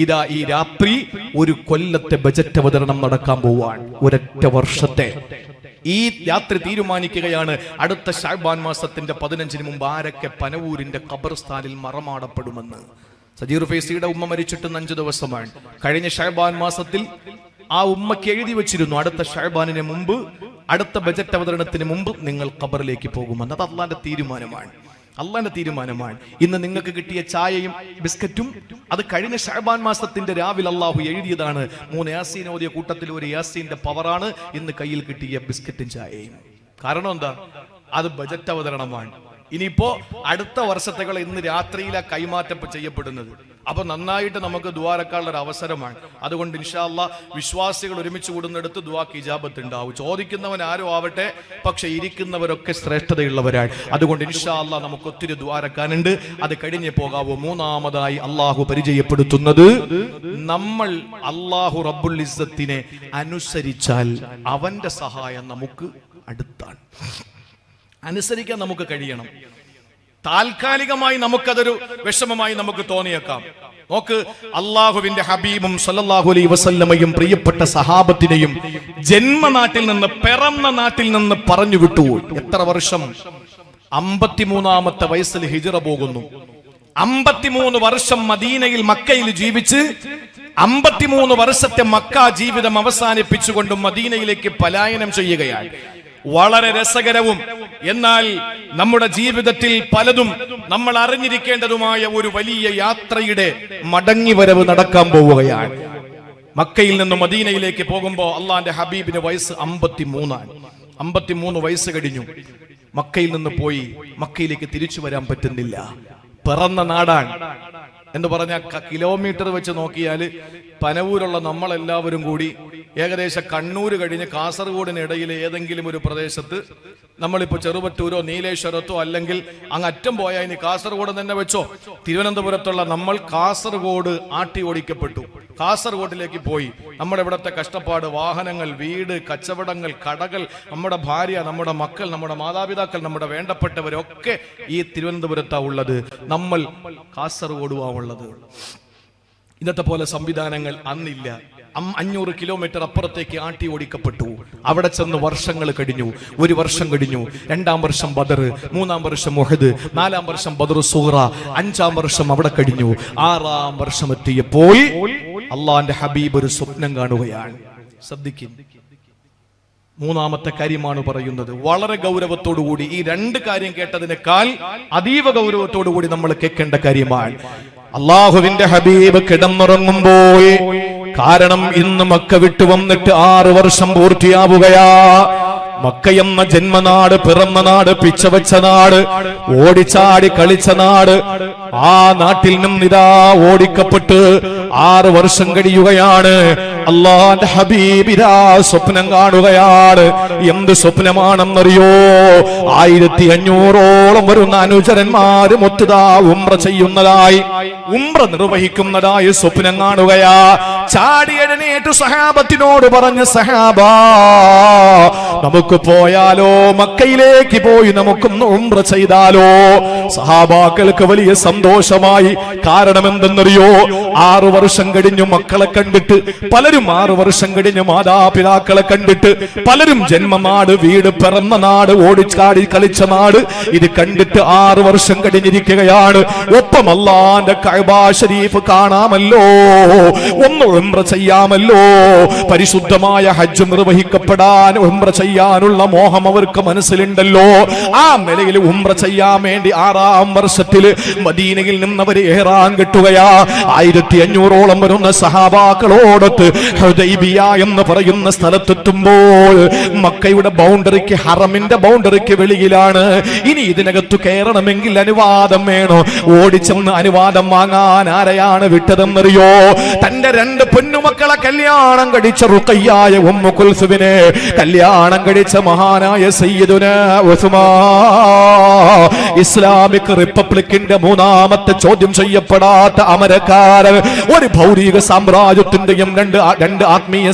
ഇതാ ഈ രാത്രി ഒരു കൊല്ലത്തെ ബജറ്റ് അവതരണം നടക്കാൻ പോവാൻ, ഒരൊറ്റ വർഷത്തെ. ഈ രാത്രി തീരുമാനിക്കുകയാണ് അടുത്ത ശഅബാൻ മാസത്തിന്റെ 15-ന് മുമ്പ് ആരൊക്കെ പനവൂരിന്റെ ഖബർസ്ഥാനിൽ മറമാടപ്പെടുമെന്ന്. സജീർ ഫൈസിയുടെ ഉമ്മ മരിച്ചിട്ട് 5 ദിവസമാണ്. കഴിഞ്ഞ ശഅബാൻ മാസത്തിൽ ആ ഉമ്മയ്ക്ക് എഴുതി വെച്ചിരുന്നു, അടുത്ത ശഅബാനിന് മുമ്പ്, അടുത്ത ബജറ്റ് അവതരണത്തിന് മുമ്പ് നിങ്ങൾ ഖബറിലേക്ക് പോകുമെന്ന്. അത് അള്ളാന്റെ തീരുമാനമാണ്, അള്ളാന്റെ തീരുമാനമാണ്. ഇന്ന് നിങ്ങൾക്ക് കിട്ടിയ ചായയും ബിസ്ക്കറ്റും അത് കഴിഞ്ഞ ശഅബാൻ മാസത്തിന്റെ രാവിലെ അള്ളാഹു എഴുതിയതാണ്. 3 യാസീൻ ഓതിയ കൂട്ടത്തിൽ ഒരു യാസീന്റെ പവറാണ് ഇന്ന് കയ്യിൽ കിട്ടിയ ബിസ്ക്കറ്റും ചായയും. കാരണം എന്താ? അത് ബജറ്റ് അവതരണമാണ്. ഇനിയിപ്പോ അടുത്ത വർഷത്തേക്കുള്ള ഇന്ന് രാത്രിയിലാ കൈമാറ്റം ചെയ്യപ്പെടുന്നത്. അപ്പൊ നന്നായിട്ട് നമുക്ക് ദുആരക്കാനുള്ള ഒരു അവസരമാണ്. അതുകൊണ്ട് ഇൻഷാ അല്ലാഹ് വിശ്വാസികൾ ഒരുമിച്ച് കൂടുന്നിടത്ത് ദുആക്ക് ഇജാബത്ത് ഉണ്ടാവും. ചോദിക്കുന്നവൻ ആരും ആവട്ടെ, പക്ഷെ ഇരിക്കുന്നവരൊക്കെ ശ്രേഷ്ഠതയുള്ളവരാണ്. അതുകൊണ്ട് ഇൻഷാ അല്ലാഹ് നമുക്ക് ഒത്തിരി ദുആരക്കാനുണ്ട്. അത് കഴിഞ്ഞേ പോകാവൂ. മൂന്നാമതായി അള്ളാഹു പരിചയപ്പെടുത്തുന്നത്, നമ്മൾ അള്ളാഹു റബ്ബുൽ ഇസ്സത്തിനെ അനുസരിച്ചാൽ അവന്റെ സഹായം നമുക്ക് അടുത്താണ്. അനുസരിക്കാൻ നമുക്ക് കഴിയണം. താൽക്കാലികമായി നമുക്കതൊരു വിഷമമായി നമുക്ക് തോന്നിയേക്കാം. നോക്ക്, അള്ളാഹുവിന്റെ ഹബീബും സല്ലല്ലാഹു അലൈഹി വസല്ലമയും പ്രിയപ്പെട്ട സഹാബത്തിനെയും ജന്മനാട്ടിൽ നിന്ന്, പിറന്ന നാട്ടിൽ നിന്ന് പറഞ്ഞു വിട്ടു. എത്ര വർഷം? 53-ാമത്തെ വയസ്സിൽ ഹിജ്റ പോകുന്നു. 53 വർഷം മദീനയിൽ, മക്കയിൽ ജീവിച്ച് 53 വർഷത്തെ മക്ക ജീവിതം അവസാനിപ്പിച്ചുകൊണ്ട് മദീനയിലേക്ക് പലായനം ചെയ്യുകയാണ്. വളരെ രസകരവും എന്നാൽ നമ്മുടെ ജീവിതത്തിൽ പലതും നമ്മൾ അറിഞ്ഞിരിക്കേണ്ടതുമായ ഒരു വലിയ യാത്രയുടെ മടങ്ങിവരവ് നടക്കാൻ പോവുകയാണ്. മക്കയിൽ നിന്ന് മദീനയിലേക്ക് പോകുമ്പോൾ അള്ളാന്റെ ഹബീബിന് വയസ്സ് 53 ആണ്. 53 വയസ്സ് കഴിഞ്ഞു. മക്കയിൽ നിന്ന് പോയി മക്കയിലേക്ക് തിരിച്ചു വരാൻ പറ്റുന്നില്ല. പിറന്ന നാടാണ് എന്ന് പറഞ്ഞാൽ കിലോമീറ്റർ വെച്ച് നോക്കിയാൽ പനവൂരുള്ള നമ്മളെല്ലാവരും കൂടി ഏകദേശം കണ്ണൂർ കഴിഞ്ഞ് കാസർഗോഡിനിടയിൽ ഏതെങ്കിലും ഒരു പ്രദേശത്ത്, നമ്മളിപ്പോ ചെറുവറ്റൂരോ നീലേശ്വരത്തോ അല്ലെങ്കിൽ അങ്ങ് അറ്റം പോയാൽ ഇനി കാസർഗോഡ് തന്നെ വെച്ചോ, തിരുവനന്തപുരത്തുള്ള നമ്മൾ കാസർഗോഡ് ആട്ടി ഓടിക്കപ്പെട്ടു. കാസർഗോഡിലേക്ക് പോയി. നമ്മുടെ ഇവിടുത്തെ കഷ്ടപ്പാട്, വാഹനങ്ങൾ, വീട്, കച്ചവടങ്ങൾ, കടകൾ, നമ്മുടെ ഭാര്യ, നമ്മുടെ മക്കൾ, നമ്മുടെ മാതാപിതാക്കൾ, നമ്മുടെ വേണ്ടപ്പെട്ടവരൊക്കെ ഈ തിരുവനന്തപുരത്താ ഉള്ളത്. നമ്മൾ കാസർഗോഡുവാ ഉള്ളത്. ഇന്നത്തെ പോലെ സംവിധാനങ്ങൾ അന്നില്ല. 500 കിലോമീറ്റർ അപ്പുറത്തേക്ക് ആട്ടി ഓടിക്കപ്പെട്ടു. അവിടെ ചെന്ന് വർഷങ്ങൾ കഴിഞ്ഞു. 1 വർഷം കഴിഞ്ഞു, 2-ാം വർഷം ബദർ, 3-ാം വർഷം ഉഹദ്, 4-ാം വർഷം ബദർ സുഗ്റ, 5-ാം വർഷം അവിടെ കഴിഞ്ഞു. 6-ാം വർഷം എത്തിയപ്പോൾ അള്ളാന്റെ ഹബീബ് ഒരു സ്വപ്നം കാണുകയാണ്. ശ്രദ്ധിക്കും, 3-ാമത്തെ കാര്യമാണ് പറയുന്നത്. വളരെ ഗൗരവത്തോടുകൂടി, ഈ 2 കാര്യം കേട്ടതിനേക്കാൾ അതീവ ഗൗരവത്തോടുകൂടി നമ്മൾ കേൾക്കേണ്ട കാര്യമാണ്. അള്ളാഹുവിന്റെ ഹബീബ് കിടന്നുറങ്ങുമ്പോൾ, കാരണം ഇന്ന് മക്ക വിട്ടു വന്നിട്ട് 6 വർഷം പൂർത്തിയാവുകയാ. മക്ക എന്ന ജന്മനാട്, പിറന്ന നാട്, പിച്ചവെച്ച നാട്, ഓടിച്ചാടി കളിച്ച നാട്, ആ നാട്ടിൽ നിന്നിതാ ഓടിക്കപ്പെട്ട് 6 വർഷം കഴിയുകയാണ്. അള്ളാന്റെ ഹബീബിരാ സ്വപ്നം കാണുകയാണ്. എന്ത് സ്വപ്നമാണെന്നറിയോ? 1500ഓളം വരുന്ന അനുചരന്മാര് മൊത്തതാ ഉംറ ചെയ്യുന്നതായി, ഉംറ നിർവഹിക്കുന്നതായി സ്വപ്നം കാണുകയാ. ചാടി എഴുന്നേറ്റ് സഹാബത്തിനോട് പറഞ്ഞ, സഹാബാ നമുക്ക് പോയാലോ? മക്കയിലേക്ക് പോയി നമുക്കൊന്ന് ഉംറ ചെയ്താലോ? സഹാബാക്കൾക്ക് വലിയ സന്തോഷമായി. കാരണം എന്തെന്നറിയോ? 6 വർഷം കഴിഞ്ഞു മക്കളെ കണ്ടിട്ട്, പലരും 6 വർഷം കഴിഞ്ഞ് മാതാപിതാക്കളെ കണ്ടിട്ട്, പലരും ജന്മനാട്, വീട്, പിറന്ന നാട്, ഓടിച്ചാടി കളിച്ച നാട്, ഇത് കണ്ടിട്ട് 6 വർഷം കഴിഞ്ഞിരിക്കുകയാണ്. ഒപ്പം അല്ലാഹുവിന്റെ കഅബ ശരീഫ് കാണാമല്ലോ, ഒന്ന് ഉംറ ചെയ്യാമല്ലോ. പരിശുദ്ധമായ ഹജ്ജ് നിർവഹിക്കപ്പെടാൻ, ഉംറ ചെയ്യാനുള്ള മോഹം അവർക്ക് മനസ്സിലുണ്ടല്ലോ. ആ നിലയിൽ ഉംറ ചെയ്യാൻ വേണ്ടി 6-ാം വർഷത്തിൽ മദീനയിൽ നിന്നവർ ഇഹ്റാം കെട്ടുകയാ. 1500ഓളം വരുന്ന സഹാബാക്കളോടൊത്ത് ഹുദൈബിയ എന്ന് പറയുന്ന സ്ഥലത്തെത്തുമ്പോൾ മക്കയുടെ ബൗണ്ടറിക്ക്, ഹറമിന്റെ ബൗണ്ടറിക്ക് വെളിയിലാണ്. ഇനി ഇതിനകത്ത് കയറണമെങ്കിൽ അനുവാദം വേണോ? ഓടിച്ചെന്ന് അനുവാദം വാങ്ങാൻ ആരെയാണ് വിട്ടതെന്നറിയോ? തന്റെ 2 പൊന്നുമക്കളെ കല്യാണം കഴിച്ച റുഖയ്യായ ഉമ്മു കുൽസുവിനെ കല്യാണം കഴിച്ച മഹാനായ സയ്യിദുനാ ഉസ്മാൻ, ഇസ്ലാമിക് റിപ്പബ്ലിക്കിന്റെ 3-ാമത്തെ ചോദ്യം ചെയ്യപ്പെടാത്ത അമരക്കാര ഒരു ഭൗതിക സാമ്രാജ്യത്തിന്റെയും രണ്ട് ആത്മീയ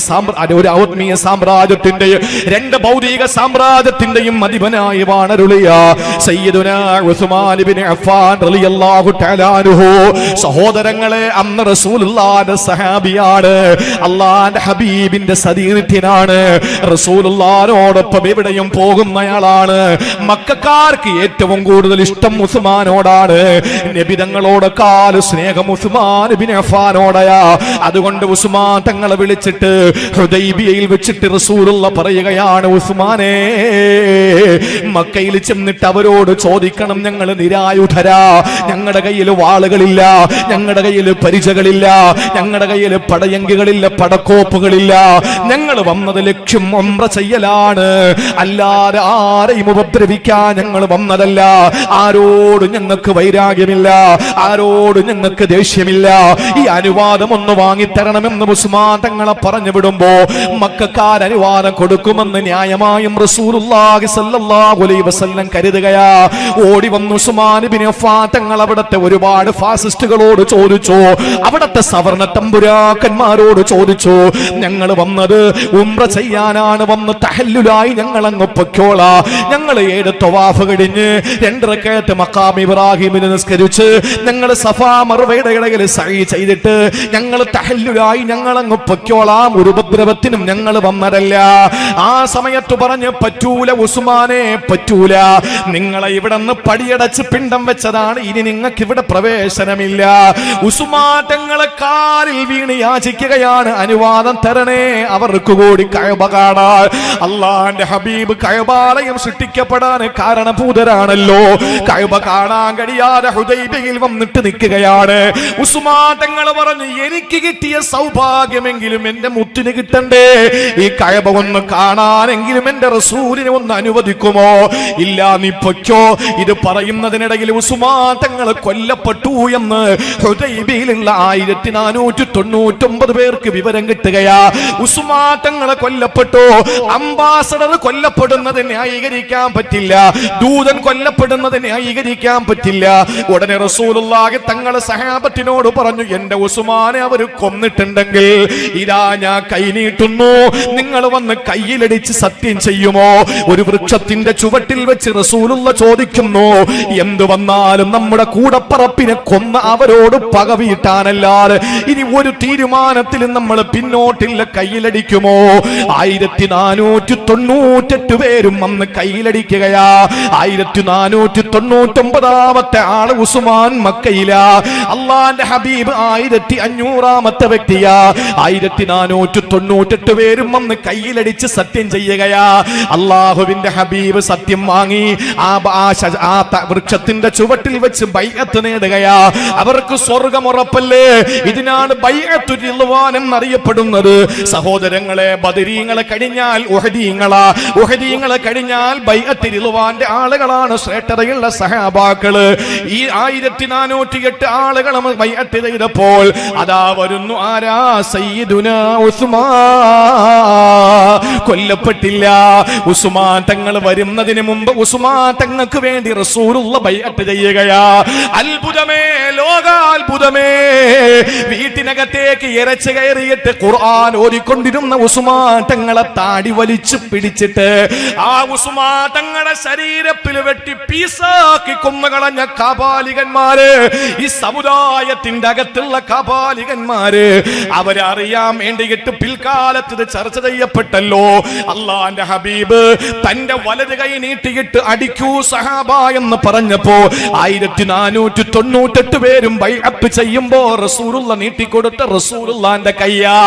ഒരു ആത്മീയ സാമ്രാജ്യത്തിന്റെയും രണ്ട് ഭൗതിക സാമ്രാജ്യത്തിന്റെയും അധിപനായി വാണരുളിയ സയ്യിദുനാ ഉസ്മാൻ ഇബ്നു അഫ്ഫാൻ റളിയല്ലാഹു തആല അൻഹു. സഹോദരങ്ങളെ, അന്ന് റസൂലുള്ളാഹിന്റെ സഹാബിയാണ്, അല്ലാഹുവിന്റെ ഹബീബിന്റെ സതീർത്ഥ്യനാണ്, റസൂലുള്ളാഹിനോടൊപ്പം എവിടെയും പോകുന്നയാളാണ്. മക്കക്കാർക്ക് ഏറ്റവും കൂടുതൽ ഇഷ്ടം ഉസ്മാനോടാണ്. നബി തങ്ങളോടൊക്കാൾ സ്നേഹം ഉസ്മാൻ ഇബ്നു അഫ്ഫാനോടയാ. അതുകൊണ്ട് ഉസ്മാൻ തങ്ങളെ വിളിച്ചിട്ട് ഹുദൈബിയയിൽ വെച്ചിട്ട് റസൂലുള്ള പറയുകയാണ്, ഉസ്മാനേ, മക്കയിൽ ചെന്നിട്ട് അവരോട് ചോദിക്കണം, ഞങ്ങൾ നിരായുധരാ, ഞങ്ങളുടെ കയ്യിൽ വാളുകളില്ല, ഞങ്ങളുടെ കയ്യിൽ പരിചകളില്ല, ഞങ്ങളുടെ കയ്യിൽ പടയങ്കികളില്ല, പടക്കോപ്പുകളില്ല, ഞങ്ങൾ വന്നത് ലക്ഷ്യം ഉംറ ചെയ്യലാണ്, അല്ലാതെ ആരെയും ഉപദ്രവിക്കാൻ ഞങ്ങൾ വന്നതല്ല, ആരോടും ഞങ്ങൾക്ക് വൈരാഗ്യമില്ല, ആരോടും ഞങ്ങൾക്ക് ദേഷ്യമില്ല, ഈ അനുവാദം ഒന്ന് വാങ്ങിത്തരണമെന്ന് ഉസ്മാൻ തങ്ങളെ പറഞ്ഞു വിടുമ്പോ മക്കക്കാർ അനുവാദം കൊടുക്കുമെന്ന് ന്യായമായും റസൂലുള്ളാഹി സ്വല്ലല്ലാഹു അലൈഹി വസല്ലം കരുതുകയാ. ഓടി വന്നു ഉസ്മാൻ ഇബ്നു അഫ്ഫാൻ തങ്ങൾ അവിടുത്തെ ഒരുപാട് ഫാസിസ്റ്റുകളോട് ചോദിച്ചു, അവിടുത്തെ സവർണ തമ്പുരാക്കന്മാരോട് ചോദിച്ചു, ഞങ്ങൾ വന്നത് ഉംറ ചെയ്യാനാണ്, വന്ന് തഹല്ലുലായി ഞങ്ങൾ അങ്ങ് പൊക്കോളാ, ഞങ്ങൾ 7 തവാഫ് കഴിഞ്ഞ് 2 റക്അത്ത് മഖാം ഇബ്രാഹിമിനെ നിസ്കരിച്ച് ഞങ്ങൾ സഫാ മർവയുടെ ഇടയിൽ സഈ ചെയ്തിട്ട് ഞങ്ങൾ തഹല്ലുലായി ഞങ്ങൾ അങ്ങ് പൊക്കോളാം, ഒരു ഉപദ്രവത്തിനും ഞങ്ങൾ വന്നതല്ല. ആ സമയത്ത് പറഞ്ഞു, പറ്റൂല ഉസ്മാനെ, പറ്റൂല, നിങ്ങളെ ഇവിടെ നിന്ന് പടിയടച്ച് പിണ്ടം വെച്ചതാണ്, ഇനി നിങ്ങൾക്ക് ഇവിടെ പ്രവേശനമില്ല. ഉസ്മാൻ തങ്ങളെ കാലിൽ വീണ് യാചിക്കുകയാണ്, അനുവാദം തരണേ, അവർക്ക് കൂടി കഅബ കാണാൻ. അല്ലാഹുവിന്റെ ഹബീബ് കഅബാലയം സൃഷ്ടിക്കപ്പെടാൻ കാരണഭൂതരാണല്ലോ. കഅബ കാണാൻ കഴിയാതെ ഹുദൈബിയയിൽ വന്നിട്ട് നിൽക്കുകയാണ്. ഉസ്മാൻ തങ്ങൾ പറഞ്ഞു, എനിക്ക് കിട്ടിയ സൗഭാഗ്യമെങ്കിലും എന്റെ മുത്തിന് കിട്ടണ്ടേ, ഈ കഅബ ഒന്ന് കാണാനെങ്കിലും എന്റെ റസൂലിനെ ഒന്ന് അനുവദിക്കുമോ? ഇല്ല, നീ പൊയ്ക്കോ. ഇത് പറയുന്നതിനിടയിൽ ഉസ്മാൻ തങ്ങൾ കൊല്ലപ്പെട്ടു എന്ന് ഹുദൈബിയയിലുള്ള 1499 പേർക്ക് വിവരം കിട്ടുകയാ. ഉസ്മാൻ തങ്ങളെ കൊല്ലപ്പെട്ടു. അംബാസഡർ കൊല്ലപ്പെടുന്നത് ന്യായീകരിക്കാൻ പറ്റില്ല, ദൂതൻ കൊല്ലപ്പെടുന്നത് ന്യായീകരിക്കാൻ പറ്റില്ല. ഉടനെ റസൂലുള്ളാഹി തങ്ങളെ സഹാബത്തിനോട് പറഞ്ഞു, എന്റെ ഉസ്മാനെ അവർ കൊന്നിട്ടുണ്ടെങ്കിൽ ഇതാ ഞാൻ കൈ നീട്ടുന്നു, നിങ്ങൾ വന്ന് കയ്യിലടിച്ച് സത്യം ചെയ്യുമോ? ഒരു വൃക്ഷത്തിന്റെ ചുവട്ടിൽ വെച്ച് റസൂലുള്ള ചോദിക്കുന്നു, എന്തു വന്നാലും നമ്മുടെ കൂടപ്പറപ്പിനെ കൊന്ന അവരോട് പക വീട്ടാനല്ലാതെ ഇനി ഒരു തീരുമാനത്തിലും നമ്മൾ പിന്നോട്ടില്ല, കയ്യിലടിക്കുമോ? 1498 പേരും അന്ന് കയ്യിലടിക്കുകയാ. 1499 ആള് ഉസ്മാൻ മക്കയിലാ. അള്ളാന്റെ ഹബീബ് 1500 വ്യക്തിയാ. 1498 പേരും അന്ന് കയ്യിലടിച്ച് സത്യം ചെയ്യുകയാ. അള്ളാഹുവിന്റെ ഹബീബ് സത്യം വാങ്ങി ആ വൃക്ഷത്തിന്റെ ചുവട്ടിൽ വെച്ച് ബൈഅത്ത് നേടുകയാ. അവർക്ക് സ്വർഗ്ഗം ഉറപ്പല്ലേ? ഇതിനാണ് ബൈഅത്തുർ റിദ്വാൻ എന്നറിയപ്പെടുന്നത്. സഹോദരങ്ങളെ, ബദരീങ്ങളെ കഴിഞ്ഞാൽ ഉഹദീങ്ങളാ, ഉഹദീങ്ങളെ കഴിഞ്ഞാൽ ബൈഅത്തുർ റിദ്വാന്റെ ആളുകളാണ് ശ്രേഷ്ഠതയുള്ള സഹാബാക്കള്. ഈ 1408 ആളുകളും ബൈഅത്ത് ചെയ്തപ്പോൾ അതാ വരുന്നു ആരാ? സയ്യിദുനാ ഉസ്മാൻ. കൊല്ലപ്പെട്ടില്ല. ഉസ്മാൻ തങ്ങൾ വരുന്നതിന് മുമ്പ് ഉസ്മാൻ തങ്ങൾക്ക് വേണ്ടി റസൂലുള്ള ബൈഅത്ത് ചെയ്യുകയാ. അത്ഭുതമേ, ലോകാത്ഭുതമേ! വീട്ടിനകത്തേക്ക് ഇരച്ചു കയറിയിട്ട് ഖുർആൻ ഓതിക്കൊണ്ടിരുന്ന ഉസ്മാൻ തങ്ങളെ താടി വലിച്ചു പിടിച്ചിട്ട് ആ ഉസ്മാൻ തങ്ങളുടെ ശരീരത്തിൽ വെട്ടി പീസാക്കി കൊന്നുകളഞ്ഞ കാപാലികന്മാര്, ഈ സമുദായത്തിന്റെ അകത്തുള്ള കാപാലികന്മാര്, അവരറിയാൻ വേണ്ടിയിട്ട് പിൽക്കാലത്ത് ഇത് ചർച്ച ചെയ്യപ്പെട്ടല്ലോ. അള്ളാന്റെ ഹബീബ് തന്റെ വലത് കൈ നീട്ടിയിട്ട് അടിക്കൂ സഹാബ എന്ന് പറഞ്ഞപ്പോ 1498 പേരും ബൈഅത്ത് ചെയ്യുമ്പോ റസൂലുള്ള നീട്ടിക്കൊടുത്ത റസൂലുള്ളാന്റെ കയ്യാ.